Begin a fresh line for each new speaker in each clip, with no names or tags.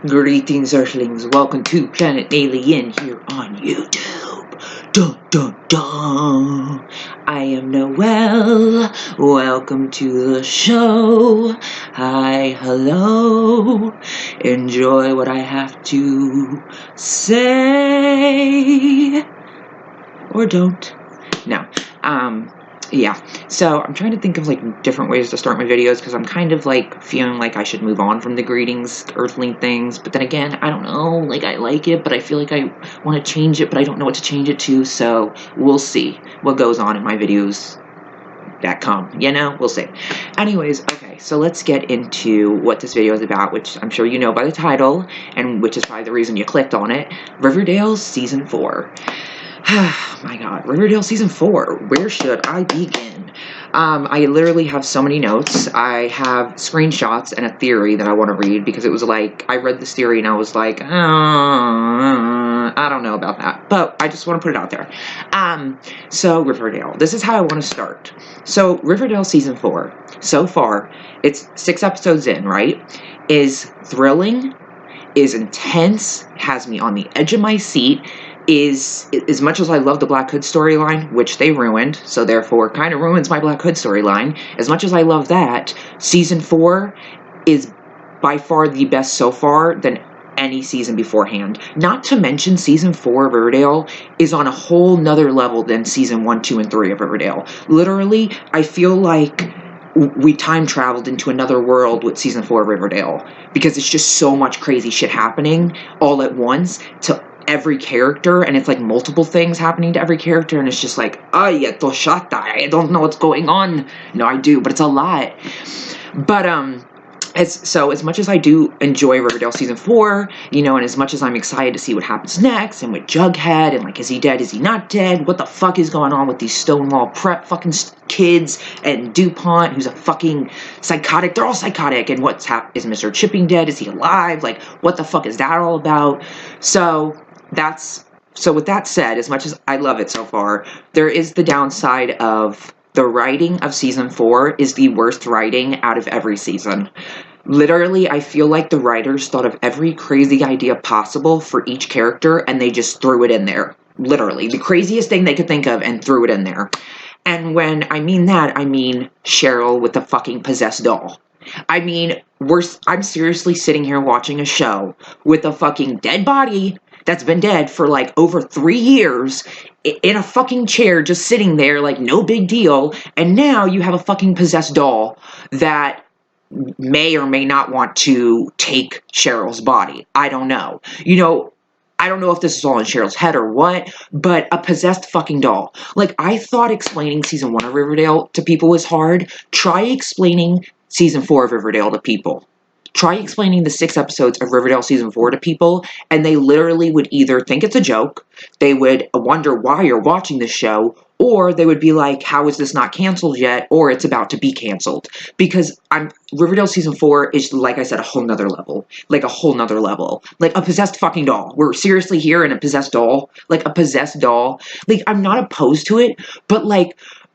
Greetings, Earthlings. Welcome to Planet Alien here on YouTube. Dun dun dun. I am Noel. Welcome to the show. Hi, hello. Enjoy what I have to say. Or don't. No. Yeah, so I'm trying to think of different ways to start my videos because I'm kind of feeling like I should move on from the greetings earthling things, but then again, I don't know, I like it, but I feel like I want to change it, but I don't know what to change it to, so we'll see what goes on in my videos that come, we'll see. Anyways, okay, so let's get into what this video is about, which I'm sure you know by the title, and which is probably the reason you clicked on it. Riverdale Season 4. My god, Riverdale Season 4, where should I begin? I literally have so many notes. I have screenshots and a theory that I want to read, because it was I read this theory and I was like, I don't know about that, but I just want to put it out there. So Riverdale, this is how I want to start. So Riverdale Season 4, so far, it's 6 episodes in, right? Is thrilling, is intense, has me on the edge of my seat, is, as much as I love the Black Hood storyline, which they ruined, so therefore kind of ruins my Black Hood storyline, as much as I love that, Season 4 is by far the best so far than any season beforehand. Not to mention Season 4 of Riverdale is on a whole nother level than Season 1, 2, and 3 of Riverdale. Literally, I feel like we time traveled into another world with Season 4 of Riverdale, because it's just so much crazy shit happening all at once to every character, and it's multiple things happening to every character, and it's just I don't know what's going on. No, I do, but it's a lot. But as much as I do enjoy Riverdale Season 4, and as much as I'm excited to see what happens next, and with Jughead, and is he dead, is he not dead, what the fuck is going on with these Stonewall Prep fucking kids, and DuPont, who's a fucking psychotic, they're all psychotic, and is Mr.Chipping dead, is he alive, what the fuck is that all about? So with that said, as much as I love it so far, there is the downside of the writing of Season 4 is the worst writing out of every season. Literally, I feel like the writers thought of every crazy idea possible for each character, and they just threw it in there. Literally, the craziest thing they could think of and threw it in there. And when I mean that, I mean Cheryl with the fucking possessed doll. I mean, I'm seriously sitting here watching a show with a fucking dead body that's been dead for over 3 years in a fucking chair, just sitting there no big deal, and now you have a fucking possessed doll that may or may not want to take Cheryl's body. I don't know. I don't know if this is all in Cheryl's head or what, but a possessed fucking doll. I thought explaining Season 1 of Riverdale to people was hard. Try explaining Season 4 of Riverdale to people. Try explaining the 6 episodes of Riverdale Season 4 to people, and they literally would either think it's a joke, they would wonder why you're watching this show, or they would be like, how is this not canceled yet, or it's about to be canceled. Because Riverdale Season 4 is, like I said, a whole nother level. A whole nother level. A possessed fucking doll. We're seriously here in a possessed doll. A possessed doll. I'm not opposed to it, but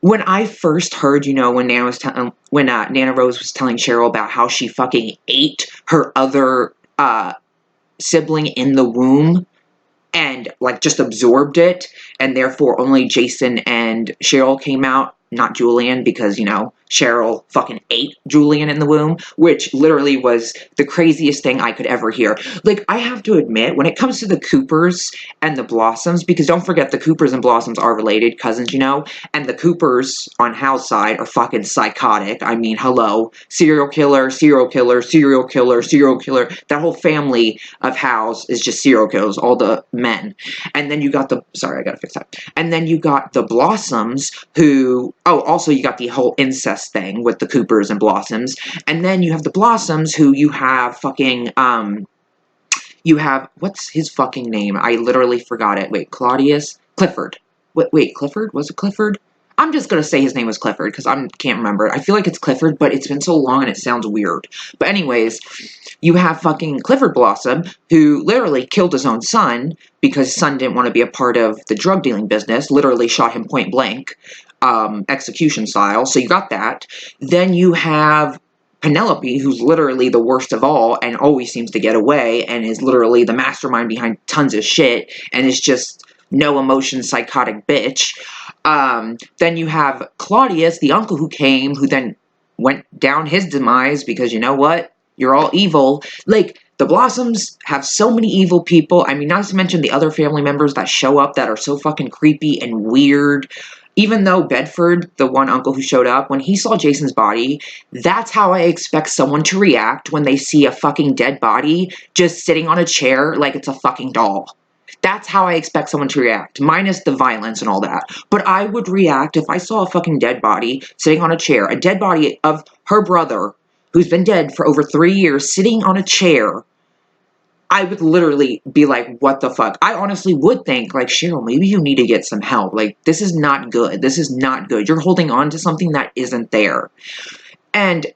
when I first heard, when Nana Rose was telling Cheryl about how she fucking ate her other sibling in the womb and just absorbed it, and therefore only Jason and Cheryl came out, not Julian, because Cheryl fucking ate Julian in the womb, which literally was the craziest thing I could ever hear. I have to admit, when it comes to the Coopers and the Blossoms, because don't forget the Coopers and Blossoms are related cousins, and the Coopers on Hal's side are fucking psychotic. I mean, hello, serial killer, serial killer, serial killer, serial killer. That whole family of Hal's is just serial killers, all the men. And then you got sorry, I gotta fix that. And then you got the Blossoms, who, also you got the whole incest thing with the Coopers and Blossoms, and then you have the Blossoms, who you have fucking, you have, what's his fucking name? I literally forgot it. Wait, Clifford. Wait, Clifford? Was it Clifford? I'm just gonna say his name was Clifford, because I can't remember. I feel like it's Clifford, but it's been so long and it sounds weird. But anyways, you have fucking Clifford Blossom, who literally killed his own son, because his son didn't want to be a part of the drug dealing business, literally shot him point blank, execution style, so you got that. Then you have Penelope, who's literally the worst of all and always seems to get away and is literally the mastermind behind tons of shit and is just no emotion psychotic bitch. Then you have Claudius, the uncle who came, who then went down his demise because you know what? You're all evil. Like, the Blossoms have so many evil people. I mean, not to mention the other family members that show up that are so fucking creepy and weird. Even though Bedford, the one uncle who showed up, when he saw Jason's body, that's how I expect someone to react when they see a fucking dead body just sitting on a chair like it's a fucking doll. That's how I expect someone to react, minus the violence and all that. But I would react if I saw a fucking dead body sitting on a chair, a dead body of her brother, who's been dead for over 3 years, sitting on a chair. I would literally be like, what the fuck? I honestly would think, like, Cheryl, maybe you need to get some help. Like, this is not good. This is not good. You're holding on to something that isn't there. And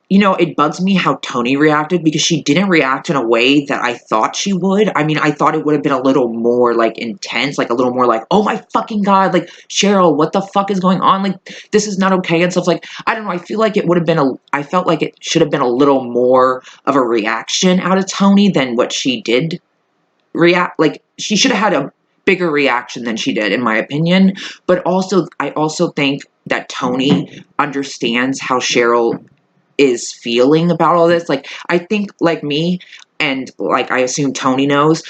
it bugs me how Tony reacted because she didn't react in a way that I thought she would. I mean, I thought it would have been a little more, like, intense, like, a little more like, oh my fucking God, like, Cheryl, what the fuck is going on? Like, this is not okay and stuff. Like, I don't know, I feel like it would have been I felt like it should have been a little more of a reaction out of Tony than what she did react. Like, she should have had a bigger reaction than she did, in my opinion. But also, I also think that Tony understands how Cheryl is feeling about all this. Like, I think, like me, and like I assume Tony knows,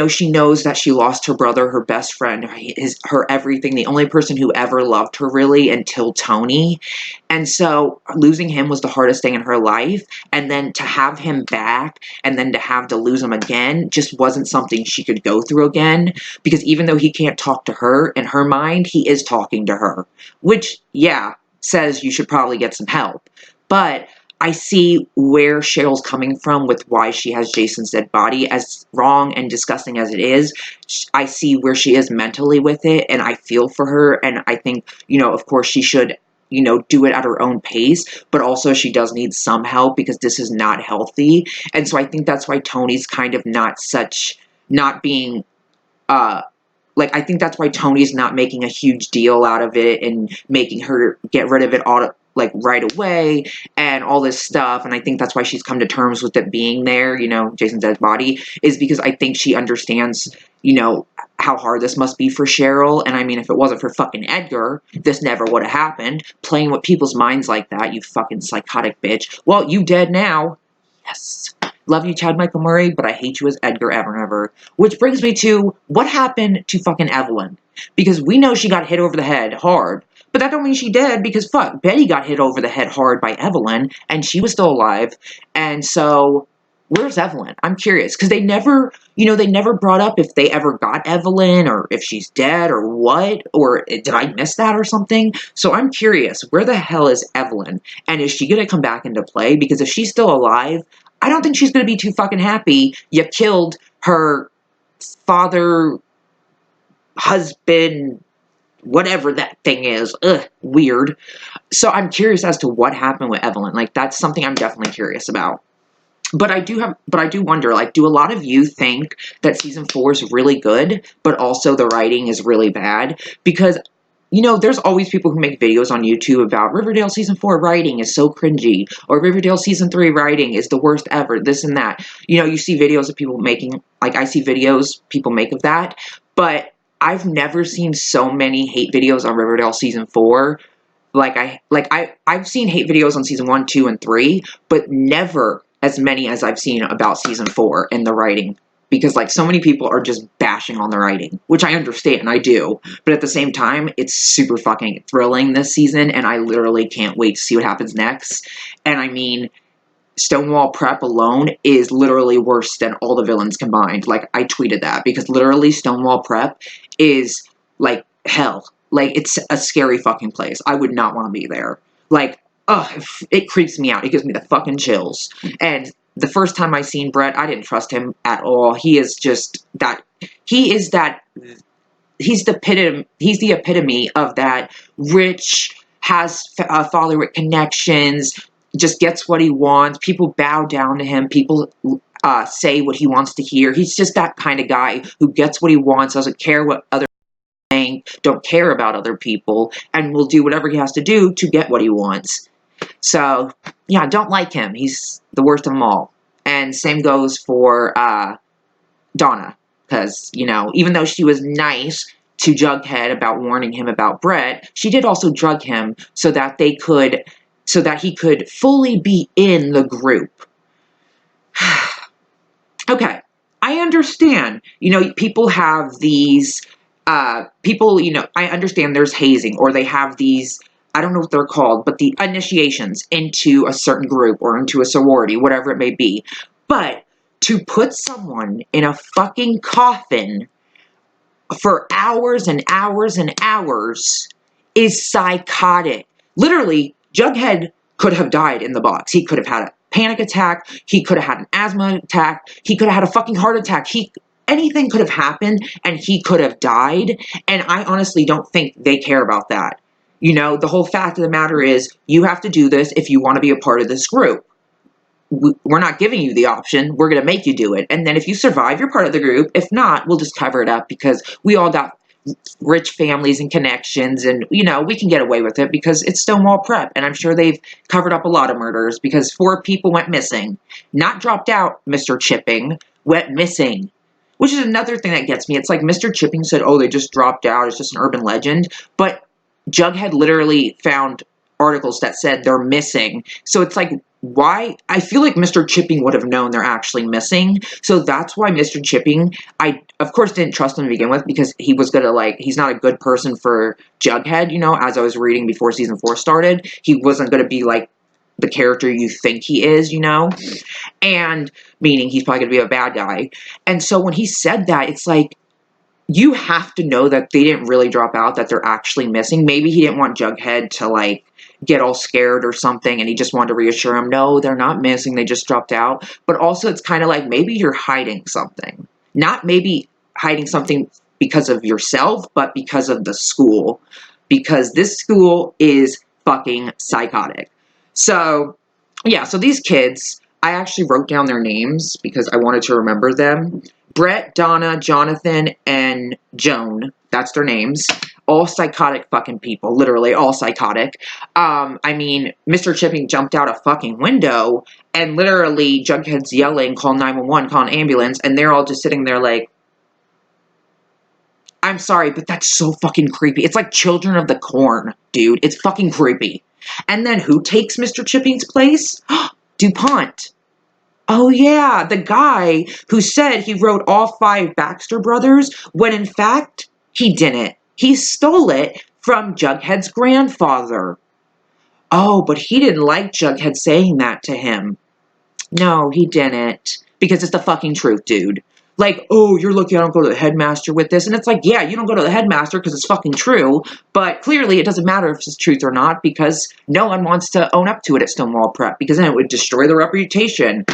she knows that she lost her brother, her best friend, her everything, the only person who ever loved her really until Tony. And so losing him was the hardest thing in her life. And then to have him back and then to have to lose him again just wasn't something she could go through again. Because even though he can't talk to her, in her mind, he is talking to her. Which, yeah, says you should probably get some help. But I see where Cheryl's coming from with why she has Jason's dead body. As wrong and disgusting as it is, I see where she is mentally with it, and I feel for her, and I think, of course she should, do it at her own pace, but also she does need some help because this is not healthy. And so I think that's why Tony's kind of not being, I think that's why Tony's not making a huge deal out of it and making her get rid of it all, like, right away and all this stuff. And I think that's why she's come to terms with it being there, Jason's dead body, is because I think she understands, how hard this must be for Cheryl. And I mean, if it wasn't for fucking Edgar, this never would have happened. Playing with people's minds like that, you fucking psychotic bitch. Well, you dead now. Yes. Love you, Chad Michael Murray, but I hate you as Edgar ever. Which brings me to, what happened to fucking Evelyn? Because we know she got hit over the head hard, but that don't mean she dead, because fuck, Betty got hit over the head hard by Evelyn, and she was still alive. And so, where's Evelyn? I'm curious, because they never brought up if they ever got Evelyn, or if she's dead, or what, or did I miss that or something? So I'm curious, where the hell is Evelyn? And is she going to come back into play? Because if she's still alive, I don't think she's going to be too fucking happy you killed her father, husband, whatever that thing is. Ugh, weird. So I'm curious as to what happened with Evelyn. Like, that's something I'm definitely curious about. But I do wonder, like, do a lot of you think that season 4 is really good, but also the writing is really bad? Because, there's always people who make videos on YouTube about Riverdale season 4 writing is so cringy, or Riverdale season 3 writing is the worst ever, this and that. You see videos of people making, like, I see videos people make of that, but I've never seen so many hate videos on Riverdale season 4. I've seen hate videos on season 1, 2, and 3, but never as many as I've seen about season 4 and the writing. Because, like, so many people are just bashing on the writing, which I understand, I do. But at the same time, it's super fucking thrilling this season, and I literally can't wait to see what happens next. And I mean, Stonewall Prep alone is literally worse than all the villains combined. Like, I tweeted that, because literally Stonewall Prep is, like, hell. Like, it's a scary fucking place. I would not want to be there. Like, ugh, it creeps me out. It gives me the fucking chills. And the first time I seen Brett, I didn't trust him at all. He's the epitome of that rich, has a father with connections, just gets what he wants. People bow down to him. People say what he wants to hear. He's just that kind of guy who gets what he wants, doesn't care what other people think, don't care about other people, and will do whatever he has to do to get what he wants. So, yeah, I don't like him. He's the worst of them all. And same goes for Donna. Because, you know, even though she was nice to Jughead about warning him about Brett, she did also drug him so that he could fully be in the group. Okay, I understand. You know, people have these, I understand there's hazing, or they have these, I don't know what they're called, but the initiations into a certain group or into a sorority, whatever it may be. But to put someone in a fucking coffin for hours and hours and hours is psychotic. Literally, Jughead could have died in the box. He could have had a panic attack. He could have had an asthma attack. He could have had a fucking heart attack. Anything could have happened and he could have died. And I honestly don't think they care about that. You know, the whole fact of the matter is you have to do this if you want to be a part of this group. We're not giving you the option. We're going to make you do it. And then if you survive, you're part of the group. If not, we'll just cover it up because we all got rich families and connections, and, you know, we can get away with it because it's Stonewall Prep. And I'm sure they've covered up a lot of murders because 4 people went missing. Not dropped out, mr.chipping, went missing. Which is another thing that gets me. It's like mr.chipping said, oh, they just dropped out. It's just an urban legend. But Jughead literally found articles that said they're missing. So it's like, why? I feel like mr.chipping would have known they're actually missing. So that's why mr.chipping, I, of course, didn't trust him to begin with because he was going to, he's not a good person for Jughead, you know, as I was reading before season 4 started. He wasn't going to be, the character you think he is, you know? And, meaning he's probably going to be a bad guy. And so when he said that, it's like, you have to know that they didn't really drop out, that they're actually missing. Maybe he didn't want Jughead to, get all scared or something, and he just wanted to reassure him, no, they're not missing, they just dropped out. But also, it's kind of like, maybe you're hiding something. Not maybe hiding something because of yourself, but because of the school. Because this school is fucking psychotic. So, yeah, so these kids, I actually wrote down their names because I wanted to remember them. Brett, Donna, Jonathan, and Joan. That's their names. All psychotic fucking people. Literally, all psychotic. I mean, mr.chipping jumped out a fucking window, and literally, Jughead's yelling, call 911, call an ambulance, and they're all just sitting there like, I'm sorry, but that's so fucking creepy. It's like Children of the Corn, dude. It's fucking creepy. And then who takes mr.chipping's place? DuPont. Oh yeah, the guy who said he wrote all 5 Baxter Brothers, when in fact, he didn't. He stole it from Jughead's grandfather. Oh, but he didn't like Jughead saying that to him. No, he didn't. Because it's the fucking truth, dude. Oh, you're lucky I don't go to the headmaster with this. And it's like, yeah, you don't go to the headmaster because it's fucking true. But clearly it doesn't matter if it's truth or not because no one wants to own up to it at Stonewall Prep because then it would destroy their reputation.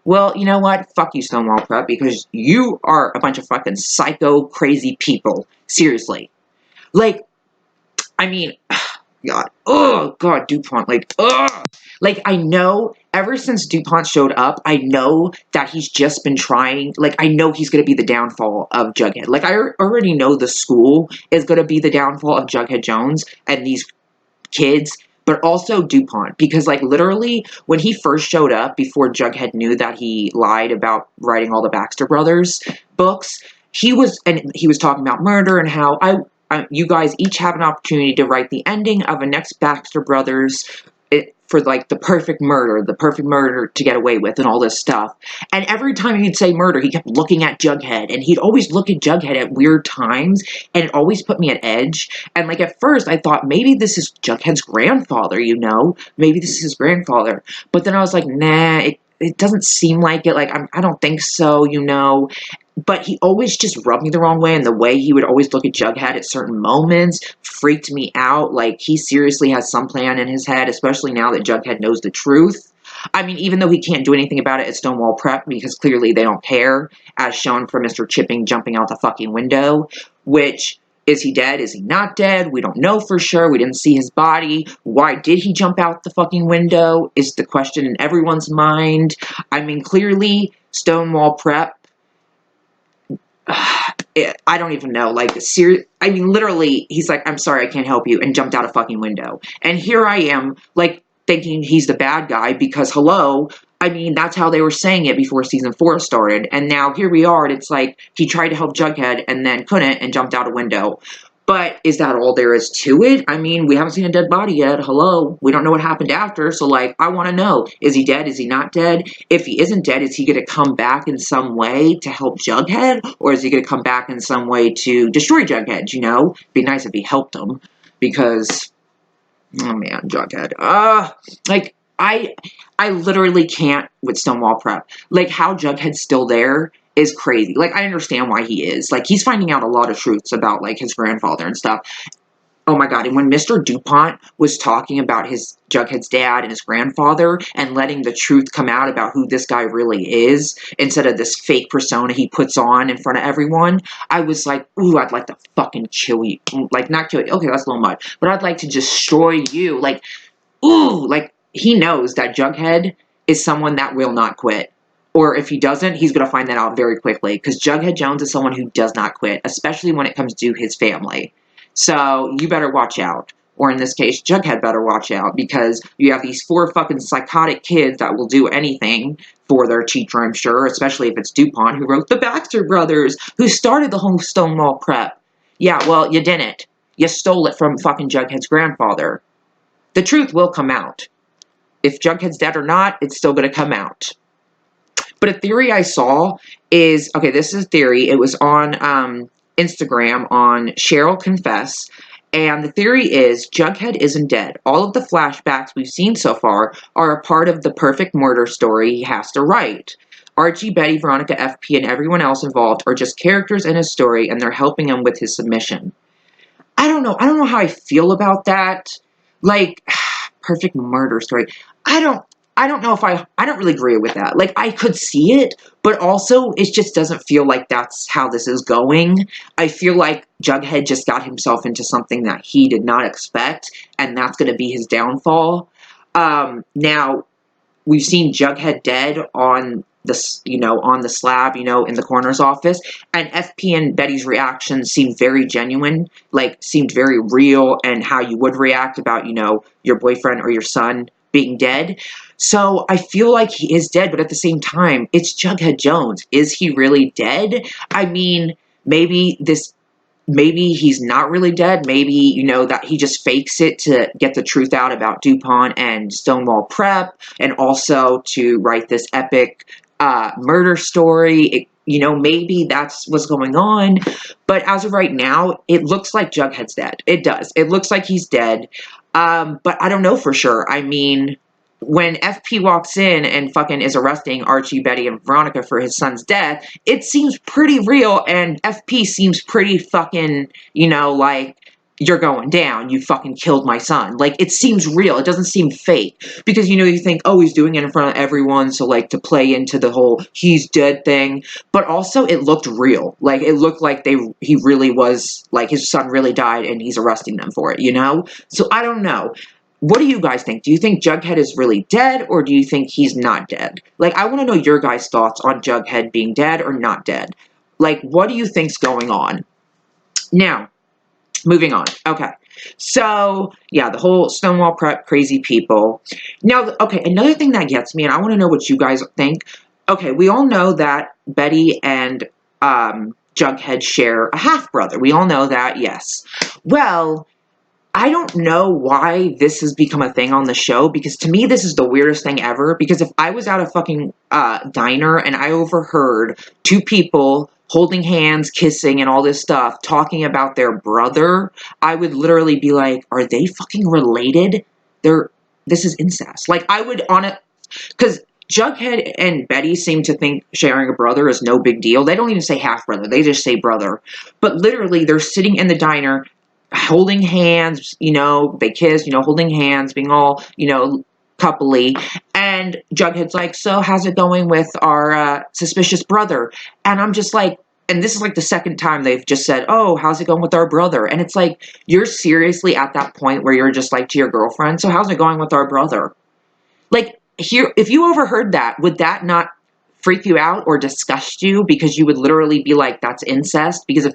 Well, you know what? Fuck you, Stonewall Prep, because you are a bunch of fucking psycho, crazy people. Seriously. I mean, God. Oh, God, DuPont. Ugh. I know, ever since DuPont showed up, I know that he's just been trying, I know he's going to be the downfall of Jughead. I already know the school is going to be the downfall of Jughead Jones and these kids, but also DuPont, because literally when he first showed up, before Jughead knew that he lied about writing all the Baxter Brothers books, he was talking about murder and how you guys each have an opportunity to write the ending of a next Baxter Brothers for the perfect murder to get away with and all this stuff. And every time he'd say murder, he kept looking at Jughead, and he'd always look at Jughead at weird times, and it always put me at edge. And at first I thought maybe this is Jughead's grandfather, you know, maybe this is his grandfather. But then I was like, nah, it doesn't seem like it. I don't think so, you know. But he always just rubbed me the wrong way, and the way he would always look at Jughead at certain moments freaked me out. He seriously has some plan in his head, especially now that Jughead knows the truth. I mean, even though he can't do anything about it at Stonewall Prep, because clearly they don't care, as shown from mr.chipping jumping out the fucking window, which, is he dead? Is he not dead? We don't know for sure. We didn't see his body. Why did he jump out the fucking window is the question in everyone's mind. I mean, clearly, Stonewall Prep, I don't even know, I mean, literally, he's like, I'm sorry, I can't help you, and jumped out a fucking window. And here I am, thinking he's the bad guy because, hello, I mean, that's how they were saying it before season 4 started. And now here we are, and it's like he tried to help Jughead and then couldn't and jumped out a window. But is that all there is to it? I mean, we haven't seen a dead body yet. Hello. We don't know what happened after. So, like, I want to know. Is he dead? Is he not dead? If he isn't dead, is he going to come back in some way to help Jughead? Or is he going to come back in some way to destroy Jughead, you know? It'd be nice if he helped him. Because, oh man, Jughead. Like, I literally can't with Stonewall Prep. Like, how Jughead's still there is crazy. Like, I understand why he is. Like, he's finding out a lot of truths about, like, his grandfather and stuff. Oh my god, and when Mr. DuPont was talking about his Jughead's dad and his grandfather and letting the truth come out about who this guy really is, instead of this fake persona he puts on in front of everyone, I was like, ooh, I'd like to fucking kill you. Like, not kill you. Okay, that's a little much. But I'd like to destroy you. Like, ooh, like, he knows that Jughead is someone that will not quit. Or if he doesn't, he's going to find that out very quickly. Because Jughead Jones is someone who does not quit, especially when it comes to his family. So, you better watch out. Or in this case, Jughead better watch out. Because you have these 4 fucking psychotic kids that will do anything for their teacher, I'm sure. Especially if it's DuPont, who wrote the Baxter Brothers, who started the whole Stonewall Prep. Yeah, well, you didn't. You stole it from fucking Jughead's grandfather. The truth will come out. If Jughead's dead or not, it's still going to come out. But a theory I saw is, okay, this is a theory. It was on Instagram on Cheryl Confess. And the theory is Jughead isn't dead. All of the flashbacks we've seen so far are a part of the perfect murder story he has to write. Archie, Betty, Veronica, FP, and everyone else involved are just characters in his story, and they're helping him with his submission. I don't know. I don't know how I feel about that. Like, perfect murder story. I don't know if I don't really agree with that. Like, I could see it, but also it just doesn't feel like that's how this is going. I feel like Jughead just got himself into something that he did not expect, and that's going to be his downfall. Now, we've seen Jughead dead on on the slab, in the coroner's office, and FP and Betty's reactions seemed very genuine, like, seemed very real, and how you would react about, your boyfriend or your son being dead. So I feel like he is dead, but at the same time, it's Jughead Jones. Is he really dead? I mean, maybe he's not really dead. Maybe, that he just fakes it to get the truth out about DuPont and Stonewall Prep, and also to write this epic murder story. Maybe that's what's going on. But as of right now, it looks like Jughead's dead. It does. It looks like he's dead. But I don't know for sure. I mean, when FP walks in and fucking is arresting Archie, Betty, and Veronica for his son's death, it seems pretty real, and FP seems pretty fucking, like, you're going down, you fucking killed my son. Like, it seems real, it doesn't seem fake. Because, you think, oh, he's doing it in front of everyone, so, like, to play into the whole he's dead thing. But also, it looked real. Like, it looked like he really was, like, his son really died, and he's arresting them for it, So, I don't know. What do you guys think? Do you think Jughead is really dead, or do you think he's not dead? Like, I want to know your guys' thoughts on Jughead being dead or not dead. Like, what do you think's going on? Now, moving on. Okay. So, yeah, the whole Stonewall Prep, crazy people. Now, okay, another thing that gets me, and I want to know what you guys think. Okay, we all know that Betty and Jughead share a half-brother. We all know that, yes. Well, I don't know why this has become a thing on the show, because to me this is the weirdest thing ever, because if I was at a fucking diner and I overheard 2 people holding hands, kissing, and all this stuff, talking about their brother, I would literally be like, are they fucking related? This is incest. Like, I would on it, because Jughead and Betty seem to think sharing a brother is no big deal. They don't even say half-brother, they just say brother. But literally, they're sitting in the diner, holding hands, they kiss, holding hands, being all, coupley, and Jughead's like, so how's it going with our suspicious brother? And I'm just like, and this is like the second time they've just said, oh, how's it going with our brother? And it's like, you're seriously at that point where you're just like to your girlfriend, so how's it going with our brother? Like, here, if you overheard that, would that not freak you out or disgust you? Because you would literally be like, that's incest? Because if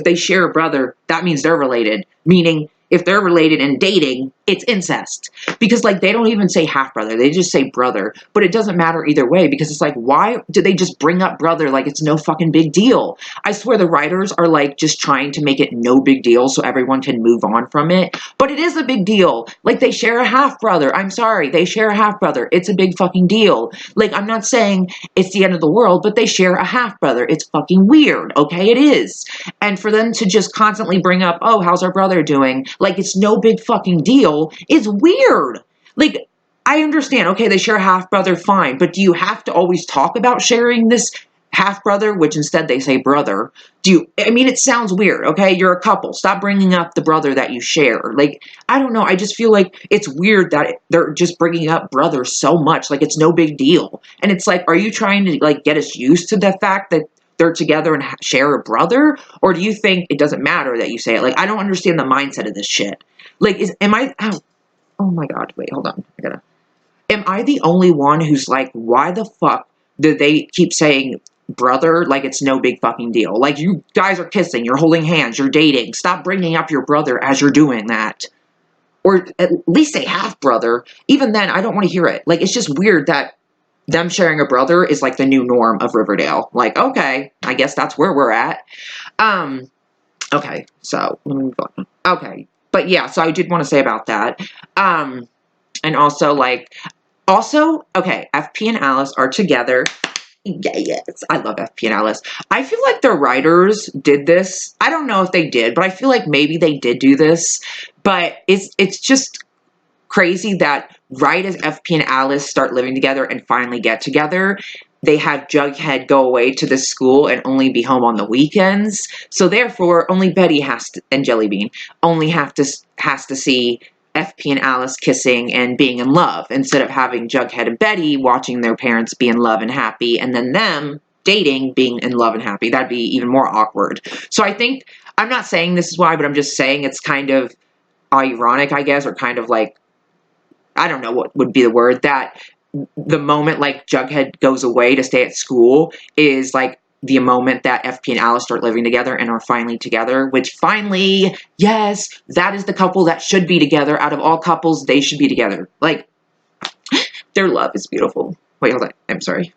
they share a brother, that means they're related. Meaning, if they're related and dating, it's incest. Because, like, they don't even say half-brother. They just say brother. But it doesn't matter either way, because it's like, why do they just bring up brother like it's no fucking big deal? I swear the writers are, like, just trying to make it no big deal so everyone can move on from it. But it is a big deal. Like, they share a half-brother. I'm sorry. They share a half-brother. It's a big fucking deal. Like, I'm not saying it's the end of the world, but they share a half-brother. It's fucking weird, okay? It is. And for them to just constantly bring up, oh, how's our brother doing? Like, it's no big fucking deal. It's weird. Like, I understand, okay, they share a half-brother, fine, but do you have to always talk about sharing this half-brother, which instead they say brother? I mean, it sounds weird, okay? You're a couple. Stop bringing up the brother that you share. Like, I don't know. I just feel like it's weird that they're just bringing up brother so much. Like, it's no big deal. And it's like, are you trying to, like, get us used to the fact that they're together and share a brother? Or do you think it doesn't matter that you say it? Like, I don't understand the mindset of this shit. Like, oh my god, wait, hold on. Am I the only one who's like, why the fuck do they keep saying brother like it's no big fucking deal? Like, you guys are kissing, you're holding hands, you're dating. Stop bringing up your brother as you're doing that. Or at least say half brother. Even then, I don't want to hear it. Like, it's just weird that them sharing a brother is like the new norm of Riverdale. Like, okay, I guess that's where we're at. Okay, so let me move on. Okay, but yeah, so I did want to say about that. And also, like, okay, FP and Alice are together. Yes, I love FP and Alice. I feel like the writers did this. I don't know if they did, but I feel like maybe they did do this. But it's just crazy that right as FP and Alice start living together and finally get together, they have Jughead go away to the school and only be home on the weekends. So therefore, only Betty and Jellybean only has to see FP and Alice kissing and being in love, instead of having Jughead and Betty watching their parents be in love and happy, and then them dating, being in love and happy. That'd be even more awkward. So I think, I'm not saying this is why, but I'm just saying it's kind of ironic, I guess, or kind of like, I don't know what would be the word, that the moment, like, Jughead goes away to stay at school is, like, the moment that FP and Alice start living together and are finally together, which finally, yes, that is the couple that should be together. Out of all couples, they should be together. Like, their love is beautiful. Wait, hold on. I'm sorry.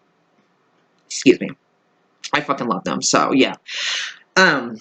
Excuse me. I fucking love them. So, yeah. I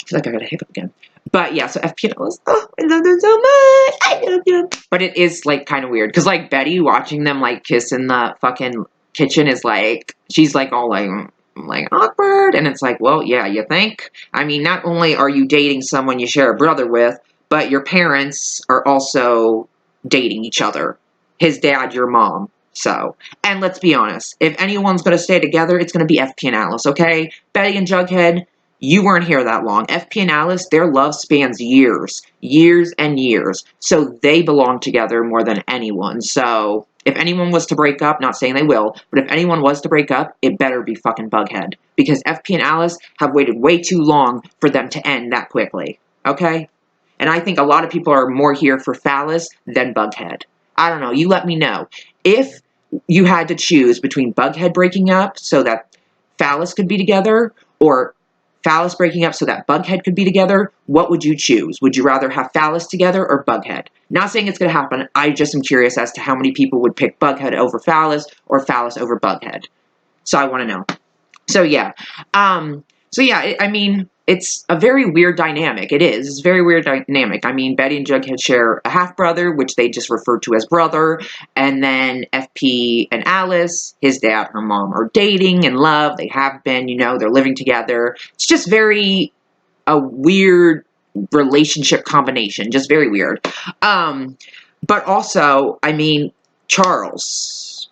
feel like I got a hiccup again. But yeah, so FP and Alice, oh, I love them so much. I love them. But it is, like, kind of weird. Because, like, Betty watching them, like, kiss in the fucking kitchen is, like, she's, like, all, like, awkward. And it's like, well, yeah, you think? I mean, not only are you dating someone you share a brother with, but your parents are also dating each other. His dad, your mom. So, and let's be honest, if anyone's going to stay together, it's going to be FP and Alice, okay? Betty and Jughead, you weren't here that long. FP and Alice, their love spans years. Years and years. So they belong together more than anyone. So if anyone was to break up, not saying they will, but if anyone was to break up, it better be fucking Bughead. Because FP and Alice have waited way too long for them to end that quickly. Okay? And I think a lot of people are more here for Phallus than Bughead. I don't know. You let me know. If you had to choose between Bughead breaking up so that Phallus could be together, or Phallus breaking up so that Bughead could be together, what would you choose? Would you rather have Phallus together or Bughead? Not saying it's going to happen. I just am curious as to how many people would pick Bughead over Phallus or Phallus over Bughead. So I want to know. So yeah. I mean, it's a very weird dynamic. It is. It's a very weird dynamic. I mean, Betty and Jughead share a half-brother, which they just refer to as brother. And then FP and Alice, his dad, her mom, are dating in love. They have been, they're living together. It's just a weird relationship combination. Just very weird. But also, I mean, Charles.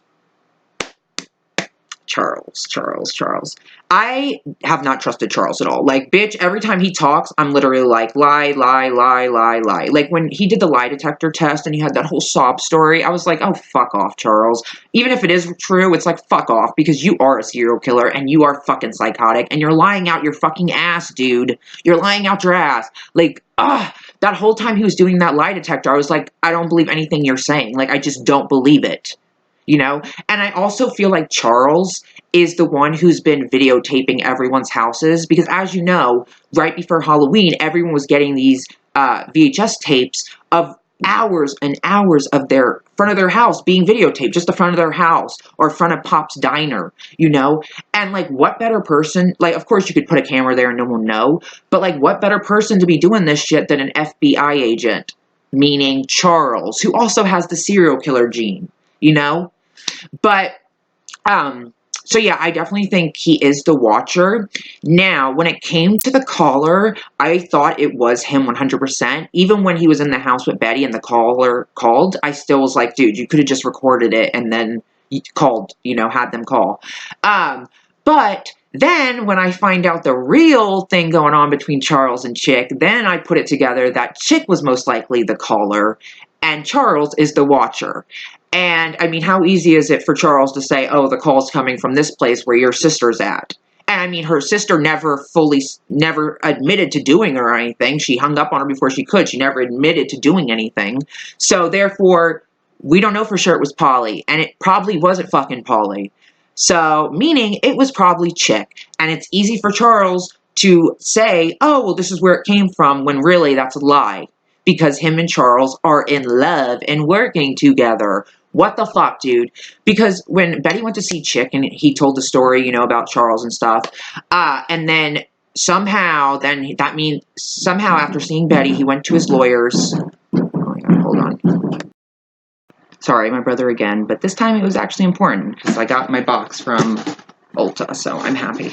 I have not trusted Charles at all. Like, bitch, every time he talks, I'm literally like, lie. Like, when he did the lie detector test and he had that whole sob story, I was like, oh, fuck off, Charles. Even if it is true, it's like, fuck off, because you are a serial killer and you are fucking psychotic and you're lying out your fucking ass, dude. You're lying out your ass. Like, that whole time he was doing that lie detector, I was like, I don't believe anything you're saying. Like, I just don't believe it. And I also feel like Charles is the one who's been videotaping everyone's houses, because as you know, right before Halloween, everyone was getting these VHS tapes of hours and hours of their front of their house being videotaped, just the front of their house or front of Pop's diner, you know? And like, what better person, like, of course you could put a camera there and no one will know, but like, what better person to be doing this shit than an FBI agent, meaning Charles, who also has the serial killer gene, you know? But, so yeah, I definitely think he is the Watcher. Now, when it came to the caller, I thought it was him 100%. Even when he was in the house with Betty and the caller called, I still was like, dude, you could have just recorded it and then called, you know, had them call. But then when I find out the real thing going on between Charles and Chick, then I put it together that Chick was most likely the caller and Charles is the Watcher. And I mean, how easy is it for Charles to say, oh, the call's coming from this place where your sister's at? And I mean, her sister never admitted to doing it or anything. She hung up on her before she could. She never admitted to doing anything. So therefore, we don't know for sure it was Polly. And it probably wasn't fucking Polly. So, meaning it was probably Chick. And it's easy for Charles to say, oh, well, this is where it came from, when really that's a lie. Because him and Charles are in love and working together. What the fuck, dude? Because when Betty went to see Chick and he told the story, you know, about Charles and stuff, and then somehow after seeing Betty, he went to his lawyers. Oh my god, hold on. Sorry, my brother again, but this time it was actually important because I got my box from Ulta, so I'm happy.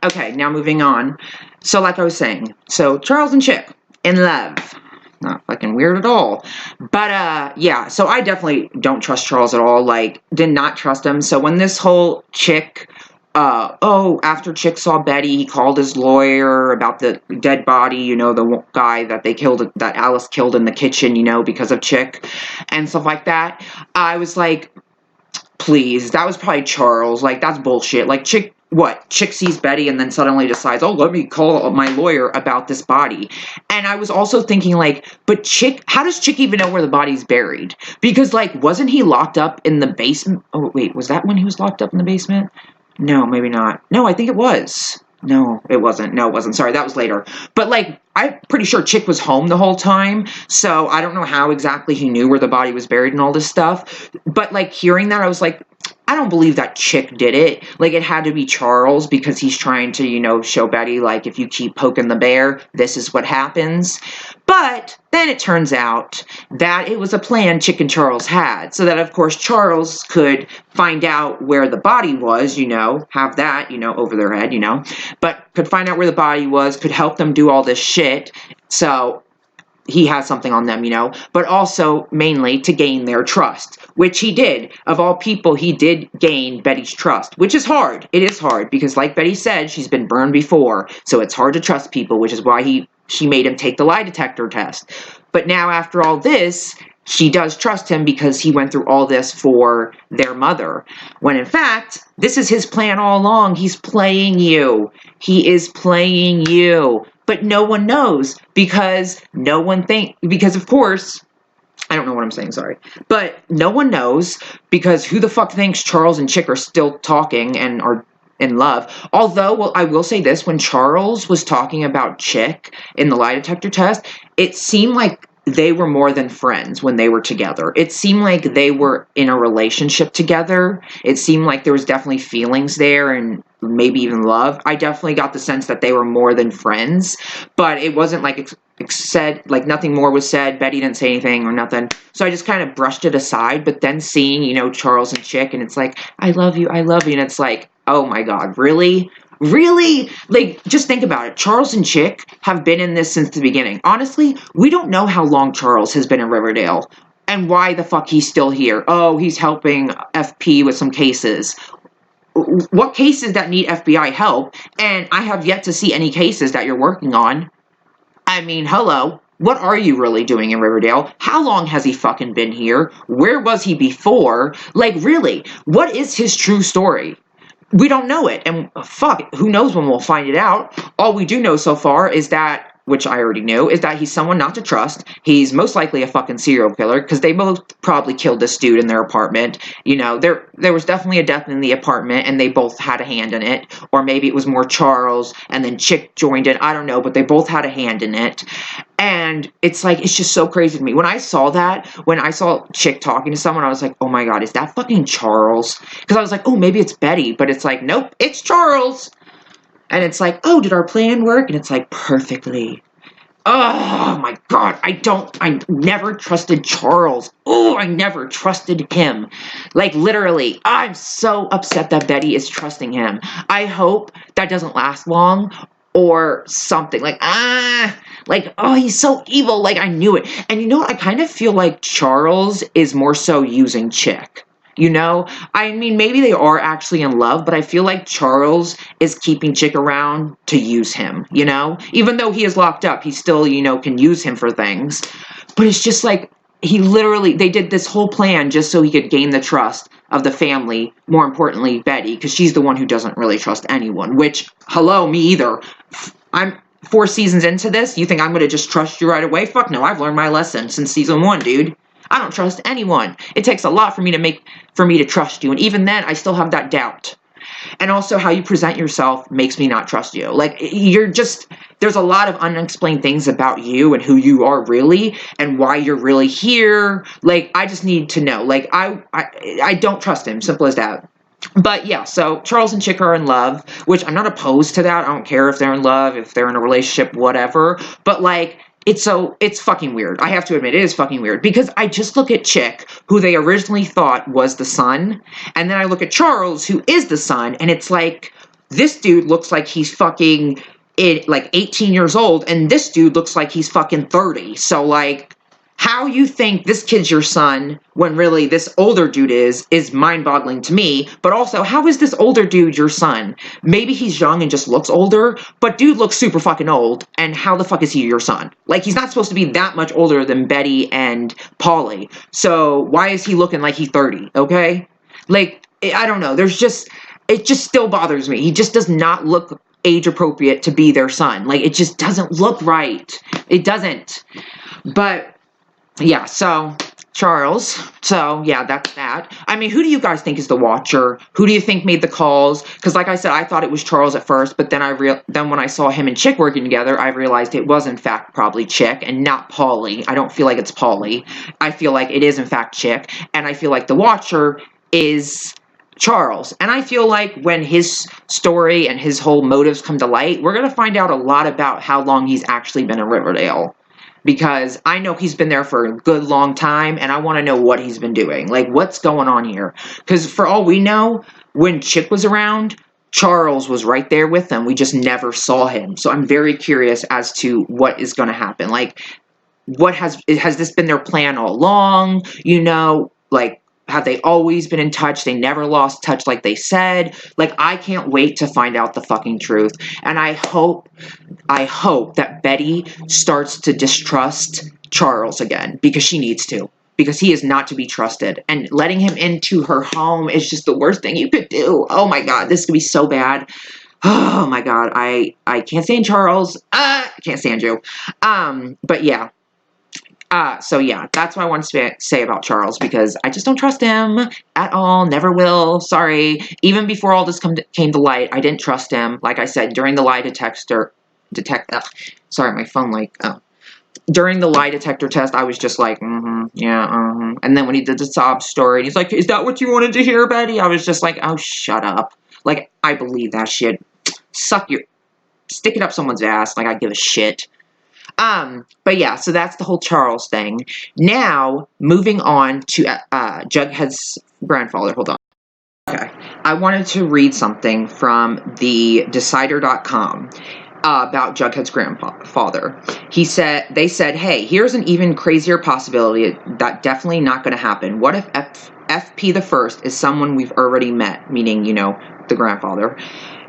Okay, now moving on. So like I was saying, so Charles and Chick in love. Not fucking weird at all. But, yeah, so I definitely don't trust Charles at all. Like, did not trust him. So when this whole Chick, after Chick saw Betty, he called his lawyer about the dead body, you know, the guy that that Alice killed in the kitchen, you know, because of Chick and stuff like that. I was like, please, that was probably Charles. Like, that's bullshit. Like, Chick sees Betty and then suddenly decides, oh, let me call my lawyer about this body. And I was also thinking, like, but Chick, how does Chick even know where the body's buried? Because, like, wasn't he locked up in the basement? Oh, wait, was that when he was locked up in the basement? No, maybe not. No, I think it was. No, it wasn't. No, it wasn't. Sorry, that was later. But, like, I'm pretty sure Chick was home the whole time, so I don't know how exactly he knew where the body was buried and all this stuff. But, like, hearing that, I was like, I don't believe that Chick did it. Like, it had to be Charles because he's trying to, you know, show Betty, like, if you keep poking the bear, this is what happens. But then it turns out that it was a plan Chick and Charles had. So that, of course, Charles could find out where the body was, you know, have that, you know, over their head, you know. But could find out where the body was, could help them do all this shit. So he has something on them, you know, but also mainly to gain their trust, which he did. Of all people, he did gain Betty's trust, which is hard. It is hard because, like Betty said, she's been burned before, so it's hard to trust people, which is why she made him take the lie detector test. But now, after all this, she does trust him because he went through all this for their mother. When in fact, this is his plan all along. He's playing you. He is playing you. But no one knows because because of course, I don't know what I'm saying, sorry. But no one knows because who the fuck thinks Charles and Chick are still talking and are in love? Although, well, I will say this, when Charles was talking about Chick in the lie detector test, it seemed like they were more than friends when they were together. It seemed like they were in a relationship together. It seemed like there was definitely feelings there and maybe even love. I definitely got the sense that they were more than friends, but it wasn't like said, like nothing more was said. Betty didn't say anything or nothing. So I just kind of brushed it aside, but then seeing, you know, Charles and Chick, and it's like, I love you, and it's like, oh my god, really? Really? Like, just think about it. Charles and Chick have been in this since the beginning. Honestly, we don't know how long Charles has been in Riverdale and why the fuck he's still here. Oh, he's helping FP with some cases. What cases that need FBI help? And I have yet to see any cases that you're working on. I mean, hello. What are you really doing in Riverdale? How long has he fucking been here? Where was he before? Like, really, what is his true story? We don't know it, and fuck, who knows when we'll find it out. All we do know so far is that which I already knew, is that he's someone not to trust. He's most likely a fucking serial killer, because they both probably killed this dude in their apartment. You know, there was definitely a death in the apartment, and they both had a hand in it. Or maybe it was more Charles, and then Chick joined in. I don't know, but they both had a hand in it. And it's like, it's just so crazy to me. When I saw Chick talking to someone, I was like, oh my god, is that fucking Charles? Because I was like, oh, maybe it's Betty, but it's like, nope, it's Charles. And it's like, oh, did our plan work? And it's like, perfectly. Oh my god, I never trusted Charles. Oh, I never trusted him. Like, literally, I'm so upset that Betty is trusting him. I hope that doesn't last long, or something. Like, oh, he's so evil. Like, I knew it. And you know what? I kind of feel like Charles is more so using Chick. You know? I mean, maybe they are actually in love, but I feel like Charles is keeping Chick around to use him, you know? Even though he is locked up, he still, you know, can use him for things. But it's just like, they did this whole plan just so he could gain the trust of the family, more importantly, Betty, because she's the one who doesn't really trust anyone, which, hello, me either. I'm 4 seasons into this, you think I'm going to just trust you right away? Fuck no, I've learned my lesson since season 1, dude. I don't trust anyone. It takes a lot for me to trust you, and even then, I still have that doubt. And also, how you present yourself makes me not trust you. Like, there's a lot of unexplained things about you and who you are really, and why you're really here. Like, I just need to know. Like, I don't trust him. Simple as that. But yeah, so Charles and Chick are in love, which I'm not opposed to that. I don't care if they're in love, if they're in a relationship, whatever. But like, it's fucking weird. I have to admit, it is fucking weird. Because I just look at Chick, who they originally thought was the son, and then I look at Charles, who is the son, and it's like, this dude looks like he's fucking, 18 years old, and this dude looks like he's fucking 30. So, like, how you think this kid's your son when really this older dude is mind-boggling to me. But also, how is this older dude your son? Maybe he's young and just looks older, but dude looks super fucking old, and how the fuck is he your son? Like, he's not supposed to be that much older than Betty and Polly, so why is he looking like he's 30, okay? Like, I don't know, it just still bothers me. He just does not look age appropriate to be their son. Like, it just doesn't look right. It doesn't. But yeah, so Charles. So yeah, that's that. I mean, who do you guys think is the Watcher? Who do you think made the calls? Because like I said, I thought it was Charles at first, but then then when I saw him and Chick working together, I realized it was in fact probably Chick and not Polly. I don't feel like it's Polly. I feel like it is in fact Chick, and I feel like the Watcher is Charles. And I feel like when his story and his whole motives come to light, we're going to find out a lot about how long he's actually been in Riverdale. Because I know he's been there for a good long time, and I want to know what he's been doing. Like, what's going on here? Because for all we know, when Chick was around, Charles was right there with them. We just never saw him. So I'm very curious as to what is going to happen. Like, has this been their plan all along? You know, like, have they always been in touch? They never lost touch like they said. Like, I can't wait to find out the fucking truth. And I hope that Betty starts to distrust Charles again, because she needs to. Because he is not to be trusted. And letting him into her home is just the worst thing you could do. Oh my god, this could be so bad. Oh my god, I can't stand Charles. I can't stand you. But yeah. So yeah, that's what I wanted to say about Charles, because I just don't trust him at all. Never will. Sorry. Even before all this came to light, I didn't trust him. Like I said, during the lie detector, sorry, my phone, during the lie detector test, I was just like, yeah, And then when he did the sob story, he's like, is that what you wanted to hear, Betty? I was just like, oh, shut up. Like, I believe that shit. Stick it up someone's ass. Like, I give a shit. But yeah, so that's the whole Charles thing. Now, moving on to Jughead's grandfather. Hold on. Okay. I wanted to read something from the Decider.com about Jughead's grandfather. They said, hey, here's an even crazier possibility that definitely not going to happen. What if FP the first is someone we've already met, meaning, the grandfather.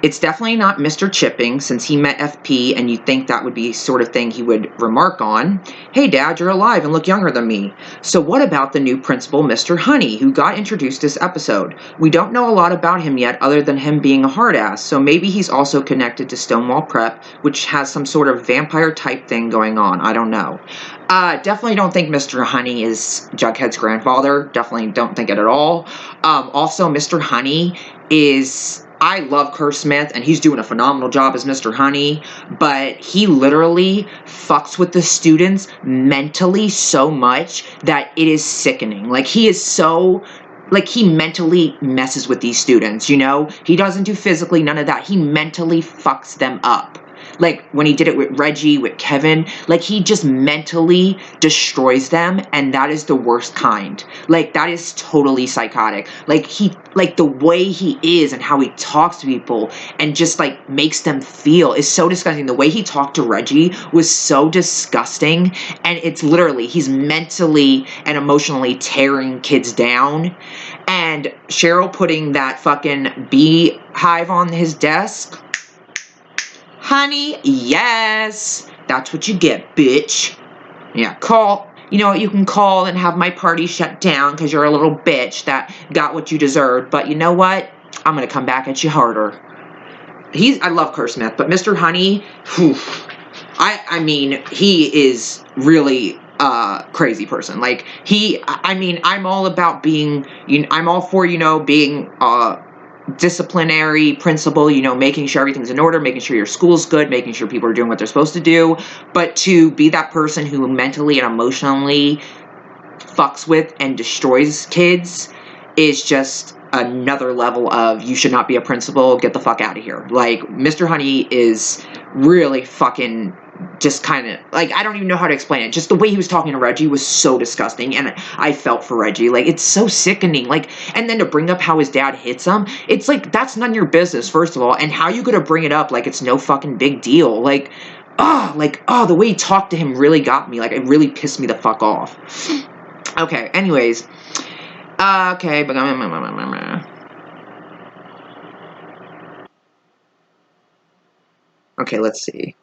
It's definitely not mr.chipping, since he met FP, and you'd think that would be sort of thing he would remark on. Hey, Dad, you're alive and look younger than me. So what about the new principal, Mr. Honey, who got introduced this episode? We don't know a lot about him yet, other than him being a hard ass, so maybe he's also connected to Stonewall Prep, which has some sort of vampire-type thing going on. I don't know. Definitely don't think Mr. Honey is Jughead's grandfather. Definitely don't think it at all. Also, Mr. Honey is... I love Kerr Smith, and he's doing a phenomenal job as Mr. Honey, but he literally fucks with the students mentally so much that it is sickening. Like, he is so... Like, he mentally messes with these students, He doesn't do physically, none of that. He mentally fucks them up. Like, when he did it with Reggie, with Kevin, like, he just mentally destroys them, and that is the worst kind. Like, that is totally psychotic. Like, the way he is and how he talks to people and just, like, makes them feel is so disgusting. The way he talked to Reggie was so disgusting, and it's literally, he's mentally and emotionally tearing kids down. And Cheryl putting that fucking beehive on his desk... Honey, yes, that's what you get, bitch. Yeah, call, you can call and have my party shut down because you're a little bitch that got what you deserved. But you know what? I'm going to come back at you harder. I love Kerr Smith, but Mr. Honey, whew, I mean, he is really a crazy person. Like, I'm all about being, I'm all for, being, disciplinary principle, making sure everything's in order, making sure your school's good, making sure people are doing what they're supposed to do, but to be that person who mentally and emotionally fucks with and destroys kids is just another level of, you should not be a principal, get the fuck out of here. Like, Mr. Honey is really fucking just kind of, like, I don't even know how to explain it. Just the way he was talking to Reggie was so disgusting, and I felt for Reggie. Like, it's so sickening. Like, and then to bring up how his dad hits him, it's like, that's none of your business, first of all, and how you gonna bring it up like it's no fucking big deal? Like, the way he talked to him really got me. Like, it really pissed me the fuck off. Okay, anyways. Okay, but... Okay, let's see.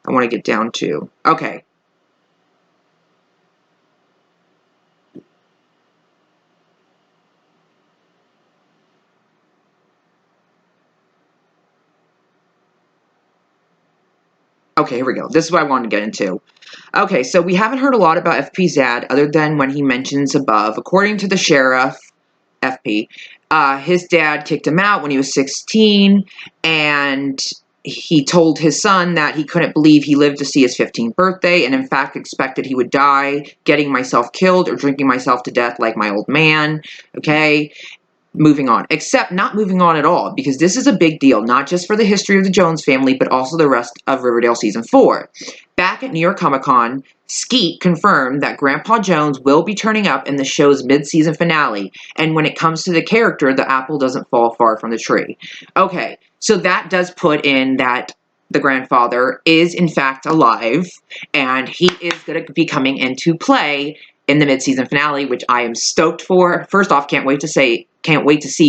I want to get down to... Okay. Okay, here we go. This is what I wanted to get into. Okay, so we haven't heard a lot about FP's dad other than when he mentions above. According to the sheriff, FP, his dad kicked him out when he was 16, and he told his son that he couldn't believe he lived to see his 15th birthday, and in fact expected he would die getting myself killed or drinking myself to death like my old man. Okay, moving on. Except not moving on at all, because this is a big deal, not just for the history of the Jones family, but also the rest of Riverdale Season 4. Back at New York Comic Con, Skeet confirmed that Grandpa Jones will be turning up in the show's mid-season finale, and when it comes to the character, the apple doesn't fall far from the tree. Okay, so that does put in that the grandfather is in fact alive, and he is going to be coming into play in the mid-season finale, which I am stoked for. First off, can't wait to see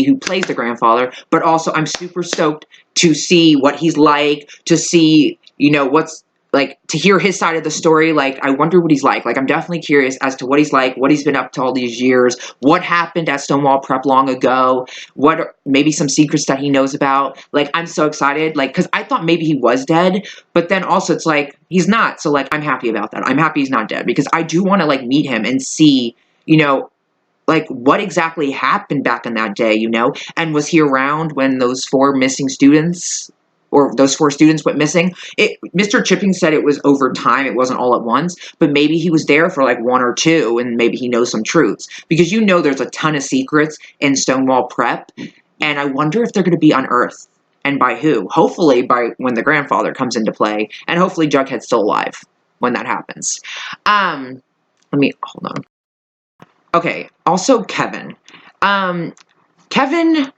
who plays the grandfather, but also I'm super stoked to see what he's like, to see, what's, like, to hear his side of the story. Like, I wonder what he's like. Like, I'm definitely curious as to what he's like, what he's been up to all these years, what happened at Stonewall Prep long ago, what are maybe some secrets that he knows about. Like, I'm so excited, like, because I thought maybe he was dead, but then also it's like, he's not, so, like, I'm happy about that. I'm happy he's not dead, because I do want to, like, meet him and see, like, what exactly happened back in that day, and was he around when those 4 missing students... or those 4 students went missing. Mr. Chipping said it was over time, it wasn't all at once, but maybe he was there for like 1 or 2, and maybe he knows some truths. Because there's a ton of secrets in Stonewall Prep, and I wonder if they're going to be unearthed, and by who. Hopefully by when the grandfather comes into play, and hopefully Jughead's still alive when that happens. Hold on. Okay, also Kevin. Kevin...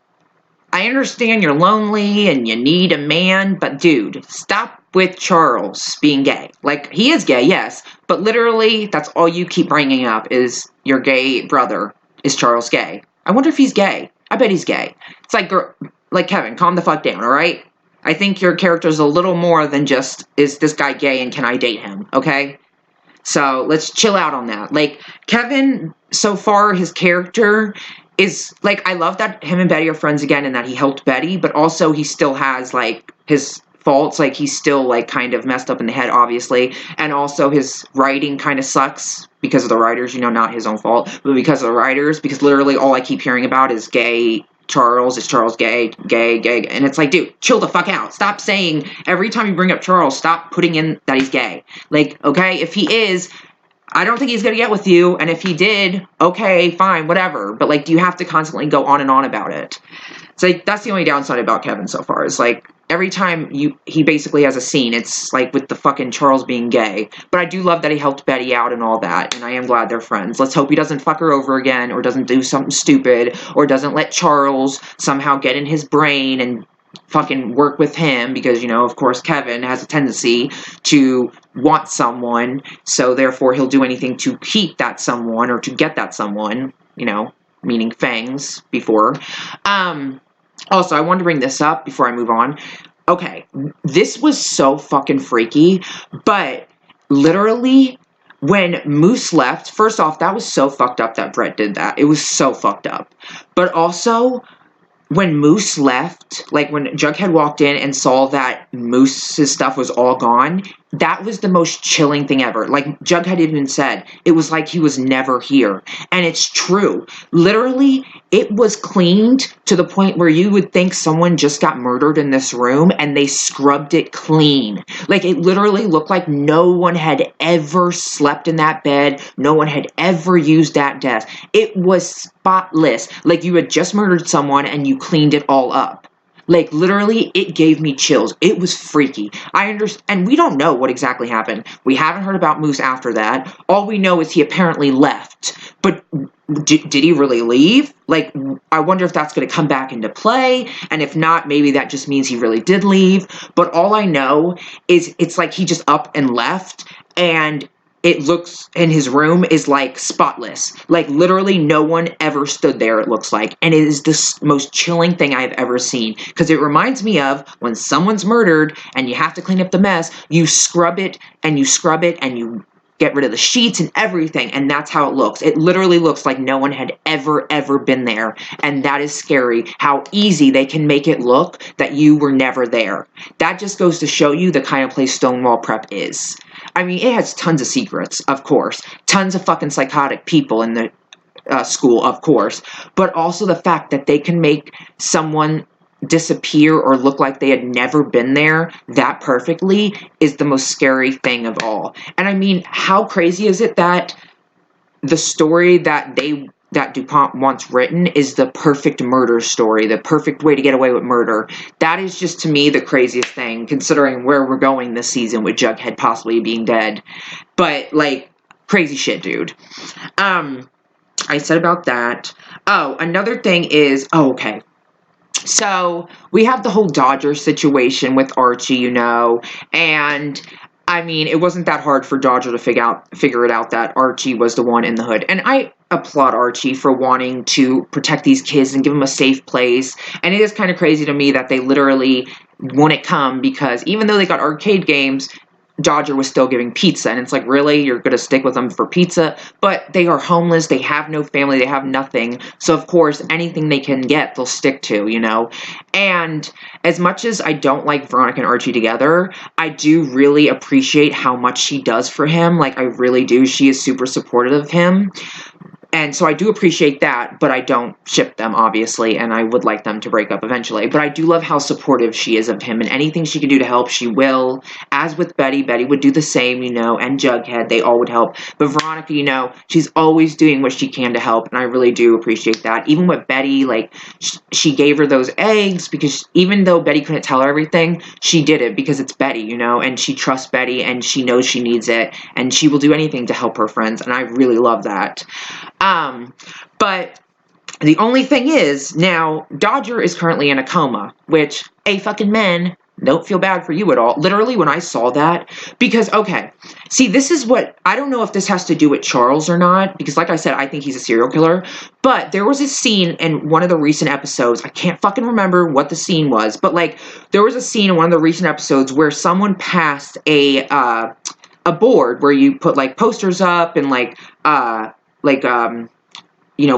I understand you're lonely and you need a man, but dude, stop with Charles being gay. Like, he is gay, yes, but literally, that's all you keep bringing up is your gay brother. is Charles gay? I wonder if he's gay. I bet he's gay. It's like, girl, like, Kevin, calm the fuck down, alright? I think your character's a little more than just, is this guy gay and can I date him, okay? So, let's chill out on that. Like, Kevin, so far, his character is, like, I love that him and Betty are friends again and that he helped Betty, but also he still has, like, his faults. Like, he's still, like, kind of messed up in the head, obviously, and also his writing kind of sucks because of the writers, you know, not his own fault, but because of the writers, because literally all I keep hearing about is gay Charles, is Charles gay, gay, gay, and it's like, dude, chill the fuck out. Stop saying, every time you bring up Charles, stop putting in that he's gay. Like, okay, if he is, I don't think he's gonna get with you, and if he did, okay, fine, whatever, but, like, do you have to constantly go on and on about it? It's like, that's the only downside about Kevin so far, is like, every time he basically has a scene, it's like with the fucking Charles being gay. But I do love that he helped Betty out and all that, and I am glad they're friends. Let's hope he doesn't fuck her over again, or doesn't do something stupid, or doesn't let Charles somehow get in his brain and fucking work with him, because, you know, of course, Kevin has a tendency to want someone, so therefore he'll do anything to keep that someone, or to get that someone, you know, meaning fangs before. Also, I wanted to bring this up before I move on. Okay, this was so fucking freaky, but literally, when Moose left, first off, that was so fucked up that Brett did that. It was so fucked up. But also, when Moose left, like when Jughead walked in and saw that Moose's stuff was all gone, that was the most chilling thing ever. Like, Jughead even said, it was like he was never here. And it's true. Literally, it was cleaned to the point where you would think someone just got murdered in this room and they scrubbed it clean. Like, it literally looked like no one had ever slept in that bed. No one had ever used that desk. It was spotless. Like, you had just murdered someone and you cleaned it all up. Like, literally, it gave me chills. It was freaky. I understand, and we don't know what exactly happened. We haven't heard about Moose after that. All we know is he apparently left. But did he really leave? Like, I wonder if that's going to come back into play, and if not, maybe that just means he really did leave. But all I know is it's like he just up and left, and it looks, in his room is like spotless. Like, literally no one ever stood there, it looks like. And it is the most chilling thing I've ever seen. Because it reminds me of when someone's murdered and you have to clean up the mess, you scrub it and you scrub it and you get rid of the sheets and everything, and that's how it looks. It literally looks like no one had ever been there, and that is scary, how easy they can make it look that you were never there. That just goes to show you the kind of place Stonewall Prep is. I mean, it has tons of secrets, of course, tons of fucking psychotic people in the school, of course, but also the fact that they can make someone disappear or look like they had never been there that perfectly is the most scary thing of all. And I mean, how crazy is it that the story that DuPont wants written is the perfect murder story, the perfect way to get away with murder? That is just, to me, the craziest thing, considering where we're going this season with Jughead possibly being dead. But, like, crazy shit, dude. I said about that. Oh, another thing is, okay. So, we have the whole Dodger situation with Archie, you know, and I mean, it wasn't that hard for Dodger to figure it out that Archie was the one in the hood. And I applaud Archie for wanting to protect these kids and give them a safe place. And it is kind of crazy to me that they literally wouldn't come, because even though they got arcade games, Dodger was still giving pizza, and it's like, really? You're going to stick with them for pizza? But they are homeless, they have no family, they have nothing, so of course, anything they can get, they'll stick to, you know? And as much as I don't like Veronica and Archie together, I do really appreciate how much she does for him. Like, I really do. She is super supportive of him. And so I do appreciate that, but I don't ship them, obviously, and I would like them to break up eventually. But I do love how supportive she is of him, and anything she can do to help, she will. As with Betty, Betty would do the same, you know, and Jughead, they all would help. But Veronica, you know, she's always doing what she can to help, and I really do appreciate that. Even with Betty, like, she gave her those eggs, because even though Betty couldn't tell her everything, she did it because it's Betty, you know, and she trusts Betty, and she knows she needs it, and she will do anything to help her friends, and I really love that. But the only thing is, now, Dodger is currently in a coma, which, fucking men, Don't feel bad for you at all. Literally, when I saw that, because, okay, see, this is what, I don't know if this has to do with Charles or not, because like I said, I think he's a serial killer, but there was a scene in one of the recent episodes, I can't fucking remember what the scene was, but like, there was a scene in one of the recent episodes where someone passed a board where you put like posters up and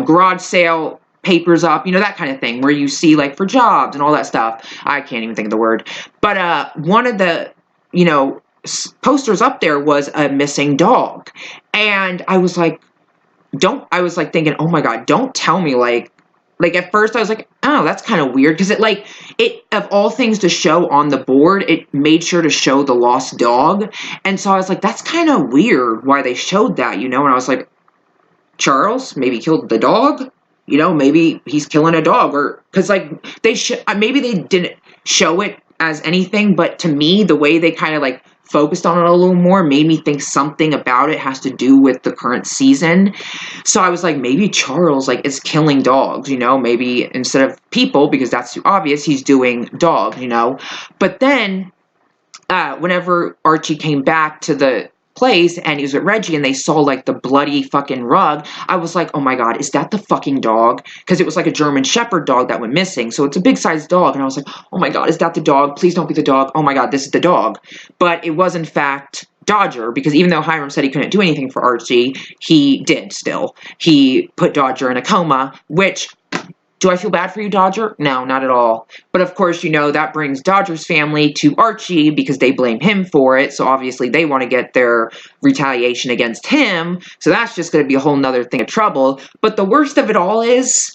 garage sale papers up, that kind of thing, where you see like for jobs and all that stuff. I can't even think of the word. But one of the, posters up there was a missing dog. And I was like, thinking, oh my God, don't tell me like at first I was like, oh, that's kind of weird. Cause it, of all things to show on the board, it made sure to show the lost dog. And so I was like, that's kind of weird why they showed that, and I was like, Charles maybe killed the dog, maybe he's killing a dog, or because like maybe they didn't show it as anything, but to me the way they kind of like focused on it a little more made me think something about it has to do with the current season. So I was like, maybe Charles like is killing dogs, maybe instead of people, because that's too obvious, he's doing dog, but then whenever Archie came back to the place and he was with Reggie and they saw like the bloody fucking rug, I was like, oh my God, is that the fucking dog? Because it was like a German Shepherd dog that went missing, so it's a big sized dog, and I was like, oh my God, is that the dog? Please don't be the dog. Oh my God, this is the dog. But it was in fact Dodger, because even though Hiram said he couldn't do anything for Archie, he did still. He put Dodger in a coma, which, do I feel bad for you, Dodger? No, not at all. But of course, that brings Dodger's family to Archie because they blame him for it. So obviously they want to get their retaliation against him. So that's just going to be a whole nother thing of trouble. But the worst of it all is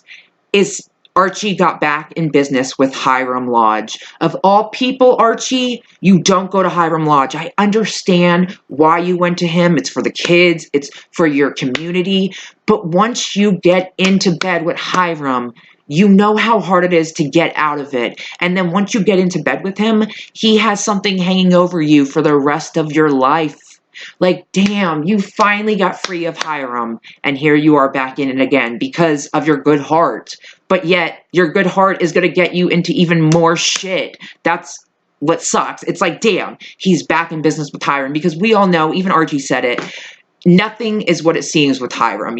Archie got back in business with Hiram Lodge. Of all people, Archie, you don't go to Hiram Lodge. I understand why you went to him. It's for the kids. It's for your community. But once you get into bed with Hiram, you know how hard it is to get out of it. And then once you get into bed with him, he has something hanging over you for the rest of your life. Like, damn, you finally got free of Hiram, and here you are back in it again because of your good heart. But yet, your good heart is going to get you into even more shit. That's what sucks. It's like, damn, he's back in business with Hiram, because we all know, even Archie said it, nothing is what it seems with Hiram,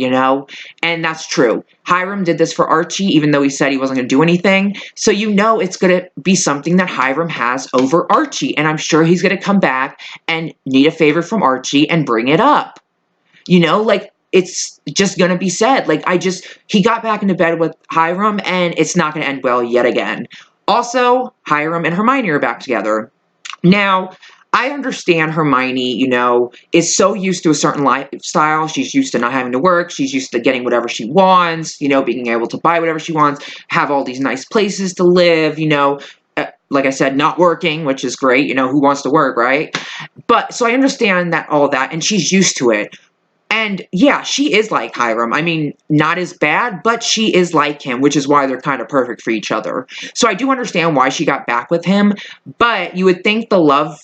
and that's true. Hiram did this for Archie, even though he said he wasn't going to do anything. So it's going to be something that Hiram has over Archie, and I'm sure he's going to come back and need a favor from Archie and bring it up. It's just going to be said. He got back into bed with Hiram, and it's not going to end well yet again. Also, Hiram and Hermione are back together. Now, I understand Hermione, is so used to a certain lifestyle. She's used to not having to work. She's used to getting whatever she wants, being able to buy whatever she wants, have all these nice places to live, like I said, not working, which is great. Who wants to work, right? But so I understand all that, and she's used to it. And yeah, she is like Hiram. I mean, not as bad, but she is like him, which is why they're kind of perfect for each other. So I do understand why she got back with him, but you would think the love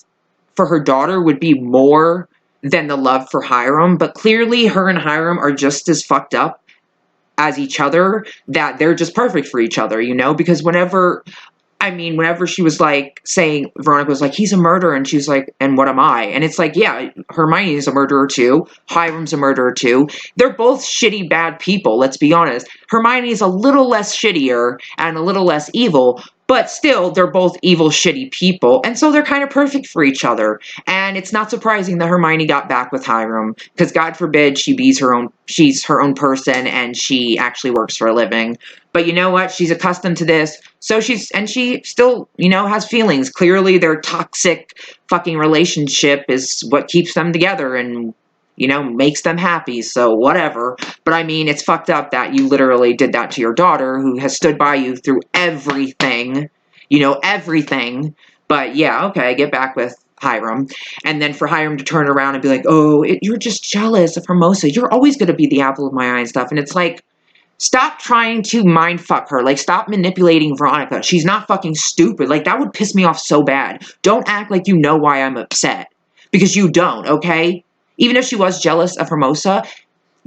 for her daughter would be more than the love for Hiram, but clearly her and Hiram are just as fucked up as each other, that they're just perfect for each other, because whenever she was like saying, Veronica was like, he's a murderer, and she's like, and what am I? And it's like, yeah, Hermione is a murderer too, Hiram's a murderer too. They're both shitty, bad people, let's be honest. Hermione is a little less shittier and a little less evil, but still, they're both evil, shitty people, and so they're kind of perfect for each other. And it's not surprising that Hermione got back with Hiram, because God forbid she's her own person, and she actually works for a living. But you know what? She's accustomed to this, so she still, has feelings. Clearly, their toxic fucking relationship is what keeps them together, and makes them happy, so whatever. But I mean, it's fucked up that you literally did that to your daughter, who has stood by you through everything, everything. But yeah, okay, get back with Hiram. And then for Hiram to turn around and be like, oh, you're just jealous of Hermosa, you're always going to be the apple of my eye and stuff. And it's like, stop trying to mind fuck her. Stop manipulating Veronica. She's not fucking stupid. That would piss me off so bad. Don't act like you know why I'm upset, because you don't, okay? Even if she was jealous of Hermosa,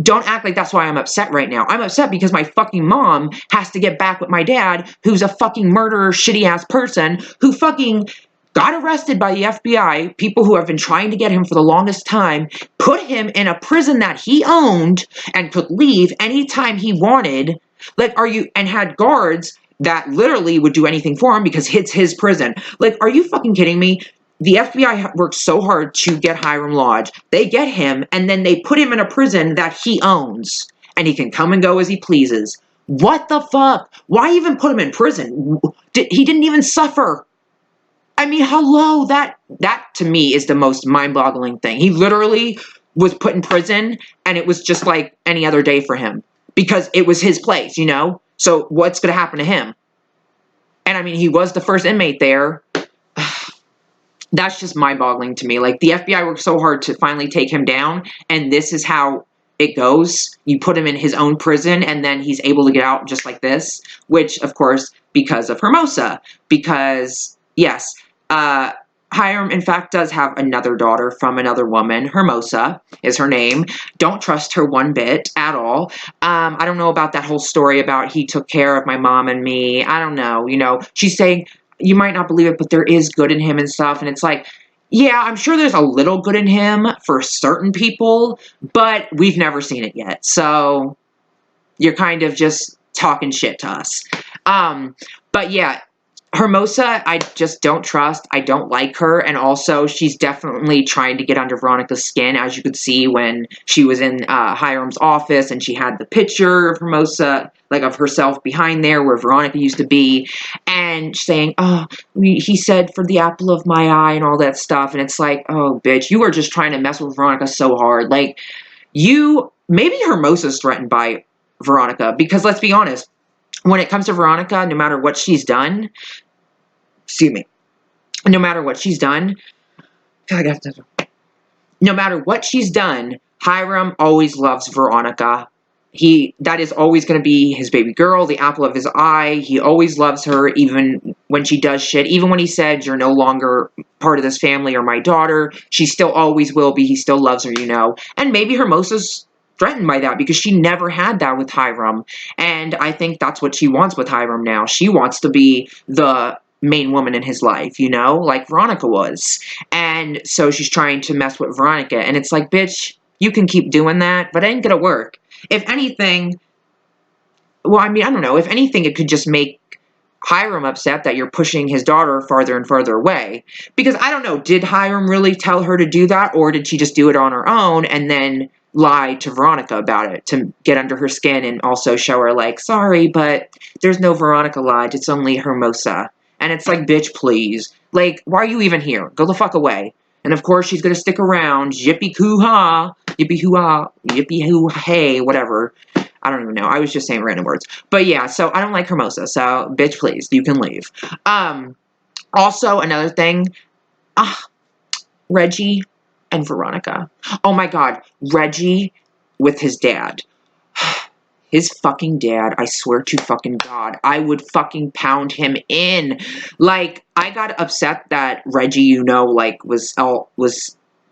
don't act like that's why I'm upset right now. I'm upset because my fucking mom has to get back with my dad, who's a fucking murderer, shitty-ass person, who fucking got arrested by the FBI, people who have been trying to get him for the longest time, put him in a prison that he owned and could leave anytime he wanted. Like, and had guards that literally would do anything for him because it's his prison. Like, are you fucking kidding me? The FBI worked so hard to get Hiram Lodge. They get him, and then they put him in a prison that he owns, and he can come and go as he pleases. What the fuck? Why even put him in prison? He didn't even suffer. I mean, hello, that to me is the most mind-boggling thing. He literally was put in prison, and it was just like any other day for him because it was his place, you know? So what's going to happen to him? And I mean, he was the first inmate there. That's just mind-boggling to me. Like, the FBI worked so hard to finally take him down, and this is how it goes. You put him in his own prison, and then he's able to get out just like this, which, of course, because of Hermosa. Because, yes, Hiram, in fact, does have another daughter from another woman. Hermosa is her name. Don't trust her one bit at all. I don't know about that whole story about he took care of my mom and me. I don't know. You know, she's saying, you might not believe it, but there is good in him and stuff. And it's like, yeah, I'm sure there's a little good in him for certain people, but we've never seen it yet. So you're kind of just talking shit to us. But yeah, Hermosa, I just don't trust. I don't like her. And also, she's definitely trying to get under Veronica's skin, as you could see when she was in Hiram's office and she had the picture of Hermosa, like of herself behind there where Veronica used to be, and saying, oh, he said for the apple of my eye and all that stuff. And it's like, oh, bitch, you are just trying to mess with Veronica so hard. Like, maybe Hermosa's threatened by Veronica, because let's be honest, when it comes to Veronica, no matter what she's done, no matter what she's done, Hiram always loves Veronica. That is always going to be his baby girl, the apple of his eye. He always loves her, even when she does shit. Even when he said, you're no longer part of this family or my daughter, she still always will be. He still loves her, you know. And maybe Hermosa's threatened by that because she never had that with Hiram. And I think that's what she wants with Hiram now. She wants to be the main woman in his life, you know, like Veronica was. And so she's trying to mess with Veronica. And it's like, bitch, you can keep doing that, but it ain't gonna work. If anything, well, I mean, I don't know. If anything, it could just make Hiram upset that you're pushing his daughter farther and farther away. Because I don't know, did Hiram really tell her to do that, or did she just do it on her own and then lie to Veronica about it to get under her skin and also show her, like, sorry, but there's no Veronica Lodge, it's only Hermosa. And it's like, bitch, please. Like, why are you even here? Go the fuck away. And of course, she's gonna stick around. Yippee-hoo-ha. Yippee-hoo-ha. Yippee-hoo-hey. Whatever. I don't even know. I was just saying random words. But yeah, so I don't like Hermosa. So, bitch, please. You can leave. Also, another thing. Reggie and Veronica. Oh my god. Reggie with his dad. His fucking dad, I swear to fucking God, I would fucking pound him in. Like, I got upset that Reggie, you know, like, was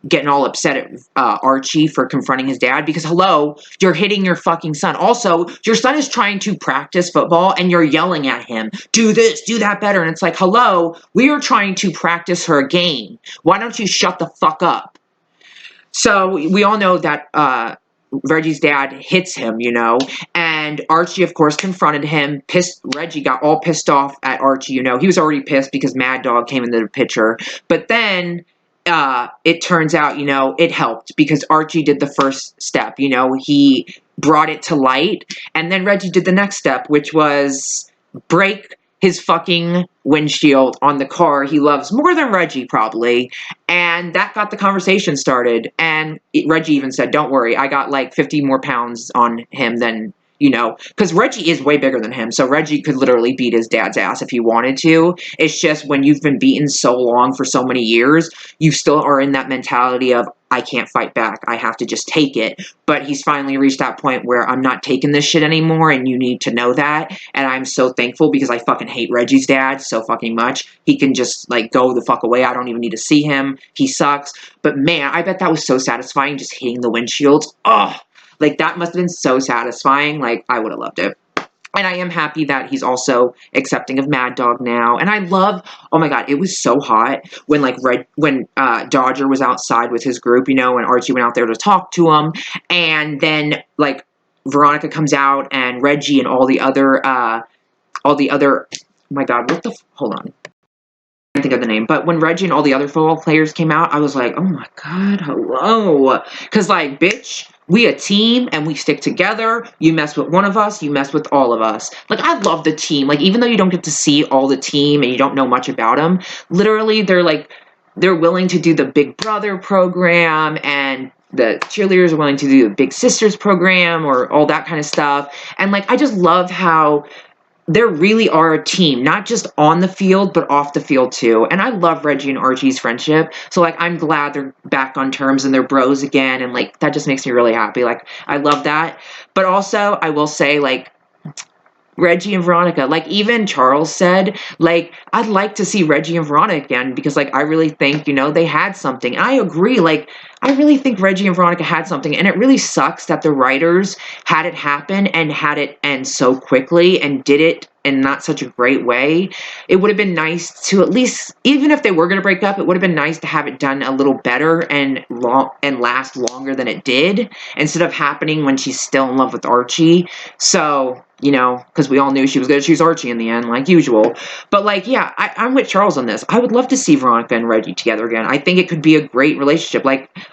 getting all upset at Archie for confronting his dad, because, hello, you're hitting your fucking son. Also, your son is trying to practice football, and you're yelling at him, do this, do that better, and it's like, hello, we are trying to practice her game. Why don't you shut the fuck up? So, we all know that, Reggie's dad hits him, you know, and Archie, of course, confronted him. Reggie got all pissed off at Archie, you know. He was already pissed because Mad Dog came into the picture. But then it turns out, you know, it helped because Archie did the first step, you know. He brought it to light. And then Reggie did the next step, which was break his fucking windshield on the car he loves more than Reggie, probably. And that got the conversation started. And Reggie even said, don't worry, I got like 50 more pounds on him than, you know, because Reggie is way bigger than him. So Reggie could literally beat his dad's ass if he wanted to. It's just when you've been beaten so long for so many years, you still are in that mentality of, I can't fight back. I have to just take it. But he's finally reached that point where I'm not taking this shit anymore, and you need to know that. And I'm so thankful because I fucking hate Reggie's dad so fucking much. He can just, like, go the fuck away. I don't even need to see him. He sucks. But man, I bet that was so satisfying, just hitting the windshields. Oh, like, that must have been so satisfying. Like, I would have loved it. And I am happy that he's also accepting of Mad Dog now. And I love, oh my God, it was so hot when Dodger was outside with his group, and Archie went out there to talk to him. And then Veronica comes out and Reggie and all the other, oh my God, hold on. I can't think of the name, but when Reggie and all the other football players came out, I was like, oh my God, hello. Because, bitch, we a team and we stick together. You mess with one of us, you mess with all of us. I love the team. Even though you don't get to see all the team and you don't know much about them, literally, they're willing to do the Big Brother program, and the cheerleaders are willing to do the Big Sisters program or all that kind of stuff. And, I just love how there really are a team, not just on the field, but off the field too. And I love Reggie and Archie's friendship. So I'm glad they're back on terms and they're bros again. And that just makes me really happy. I love that. But also I will say Reggie and Veronica, even Charles said, I'd like to see Reggie and Veronica again because, I really think, they had something. And I agree, I really think Reggie and Veronica had something, and it really sucks that the writers had it happen and had it end so quickly and did it in not such a great way. It would have been nice to at least, even if they were going to break up, it would have been nice to have it done a little better and last longer than it did, instead of happening when she's still in love with Archie. So, because we all knew she was going to choose Archie in the end, like usual. But, yeah, I'm with Charles on this. I would love to see Veronica and Reggie together again. I think it could be a great relationship.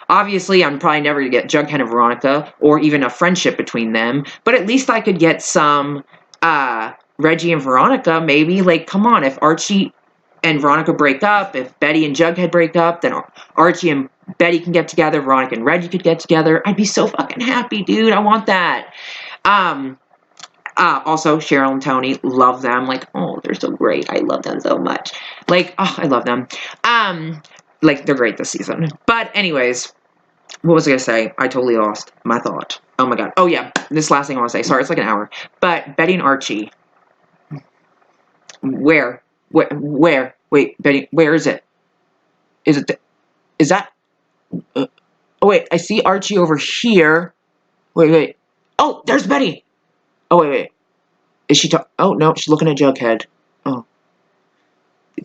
Obviously, I'm probably never going to get Jughead and Veronica or even a friendship between them. But at least I could get some Reggie and Veronica, maybe. Come on, if Archie and Veronica break up, if Betty and Jughead break up, then Archie and Betty can get together, Veronica and Reggie could get together. I'd be so fucking happy, dude. I want that. Also, Cheryl and Tony, love them. Oh, they're so great. I love them so much. I love them. They're great this season. But anyways, what was I going to say? I totally lost my thought. Oh my God. Oh yeah, this last thing I want to say. Sorry, it's an hour. But Betty and Archie. Where? Wait, Betty, where is it? Is that? Oh wait, I see Archie over here. Wait. Oh, there's Betty. Oh, wait. Is she oh, no, she's looking at Jughead. Oh.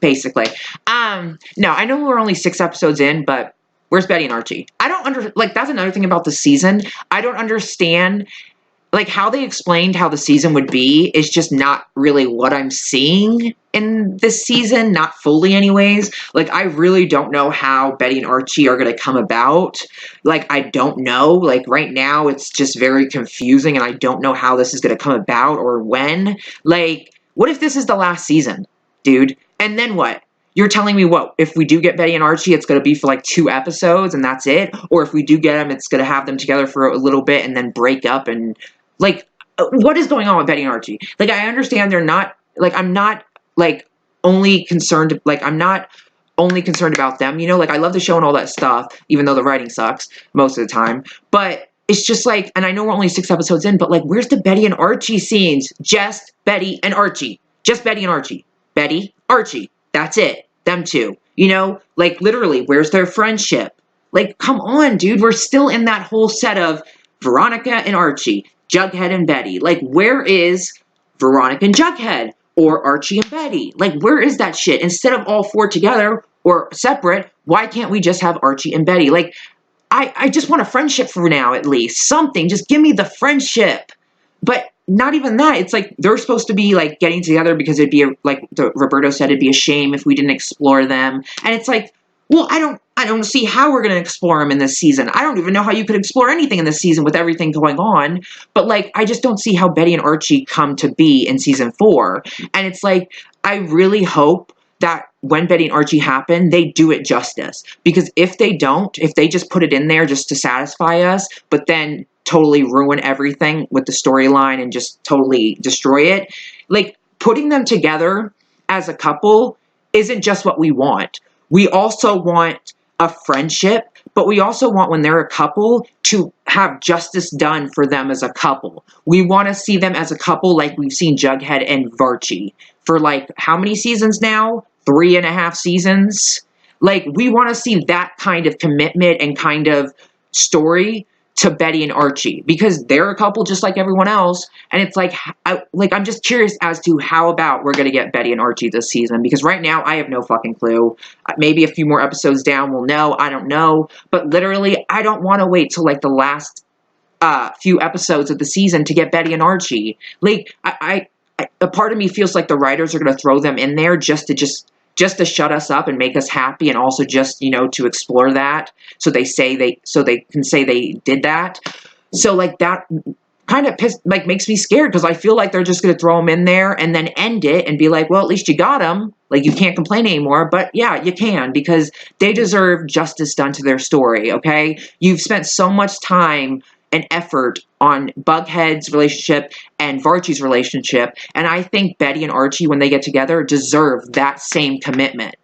Basically. No, I know we're only 6 episodes in, but where's Betty and Archie? I don't that's another thing about the season. I don't understand, how they explained how the season would be is just not really what I'm seeing in this season. Not fully, anyways. I really don't know how Betty and Archie are going to come about. I don't know. Right now, it's just very confusing, and I don't know how this is going to come about or when. What if this is the last season, dude? And then what? You're telling me what? If we do get Betty and Archie, it's going to be for 2 episodes and that's it? Or if we do get them, it's going to have them together for a little bit and then break up and... what is going on with Betty and Archie? I understand they're not, I'm not, only concerned, I'm not only concerned about them, I love the show and all that stuff, even though the writing sucks most of the time, but it's just and I know we're only 6 episodes in, but where's the Betty and Archie scenes? Just Betty and Archie. Just Betty and Archie. Betty, Archie. That's it. Them two. Literally, where's their friendship? Come on, dude. We're still in that whole set of Veronica and Archie. Jughead and Betty. Where is Veronica and Jughead? Or Archie and Betty? Where is that shit? Instead of all 4 together or separate, why can't we just have Archie and Betty? I just want a friendship for now, at least. Something. Just give me the friendship. But not even that. It's they're supposed to be getting together because it'd be Roberto said, it'd be a shame if we didn't explore them. And it's well, I don't see how we're going to explore them in this season. I don't even know how you could explore anything in this season with everything going on. But I just don't see how Betty and Archie come to be in season 4. And it's I really hope that when Betty and Archie happen, they do it justice. Because if they don't, if they just put it in there just to satisfy us, but then totally ruin everything with the storyline and just totally destroy it, putting them together as a couple isn't just what we want. We also want a friendship, but we also want, when they're a couple, to have justice done for them as a couple. We want to see them as a couple like we've seen Jughead and Archie for how many seasons now? 3.5 seasons? We want to see that kind of commitment and kind of story to Betty and Archie, because they're a couple just like everyone else. And it's like, I'm just curious as to how about we're going to get Betty and Archie this season, because right now I have no fucking clue. Maybe a few more episodes down we'll know. I don't know. But literally, I don't want to wait till like the last few episodes of the season to get Betty and Archie. Like, a part of me feels like the writers are going to throw them in there just to shut us up and make us happy, and also just, you know, to explore that, so they can say they did that. So like that kind of makes me scared, because I feel like they're just going to throw them in there and then end it and be like, well, at least you got them. Like, you can't complain anymore. But yeah, you can, because they deserve justice done to their story, okay? You've spent so much time and effort on Bughead's relationship and Varchie's relationship, and I think Betty and Archie, when they get together, deserve that same commitment.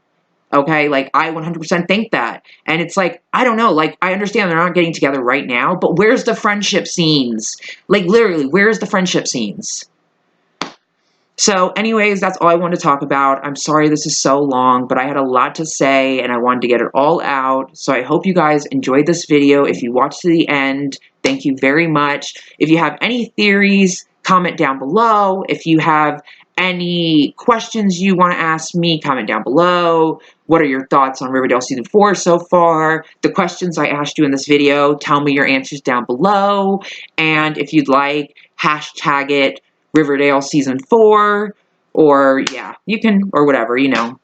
Okay, like, I 100% think that. And it's like, I don't know, like, I understand they're not getting together right now, but where's the friendship scenes? Like, literally, where's the friendship scenes? So anyways, that's all I wanted to talk about. I'm sorry this is so long, but I had a lot to say and I wanted to get it all out. So I hope you guys enjoyed this video. If you watched to the end, thank you very much. If you have any theories, comment down below. If you have any questions you want to ask me, comment down below. What are your thoughts on Riverdale Season 4 so far? The questions I asked you in this video, tell me your answers down below. And if you'd like, hashtag it Riverdale Season 4, or yeah, you can, or whatever, you know,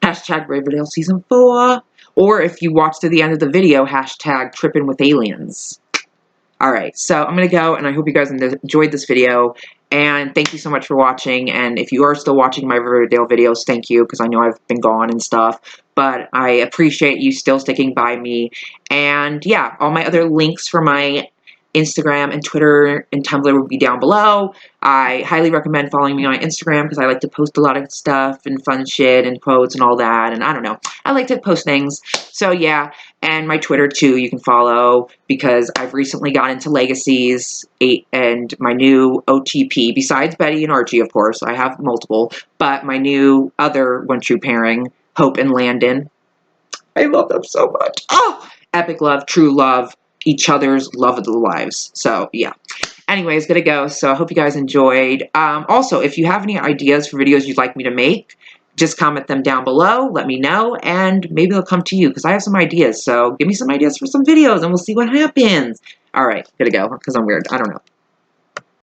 hashtag Riverdale Season 4, or if you watch to the end of the video, hashtag Tripping with Aliens. Alright, so I'm going to go, and I hope you guys enjoyed this video, and thank you so much for watching, and if you are still watching my Riverdale videos, thank you, because I know I've been gone and stuff, but I appreciate you still sticking by me, and yeah, all my other links for my Instagram and Twitter and Tumblr will be down below. I highly recommend following me on Instagram, because I like to post a lot of stuff and fun shit and quotes and all that, and I don't know, I like to post things, so yeah. And my Twitter too, you can follow, because I've recently got into Legacies and my new OTP, besides Betty and Archie, of course, I have multiple, but my new other one true pairing, Hope and Landon. I love them so much. Oh, epic love, true love, each other's love of their lives. So yeah. Anyways, gonna go. So I hope you guys enjoyed. Also, if you have any ideas for videos you'd like me to make, just comment them down below, let me know, and maybe they'll come to you, because I have some ideas. So give me some ideas for some videos, and we'll see what happens. Alright, gotta go, because I'm weird. I don't know.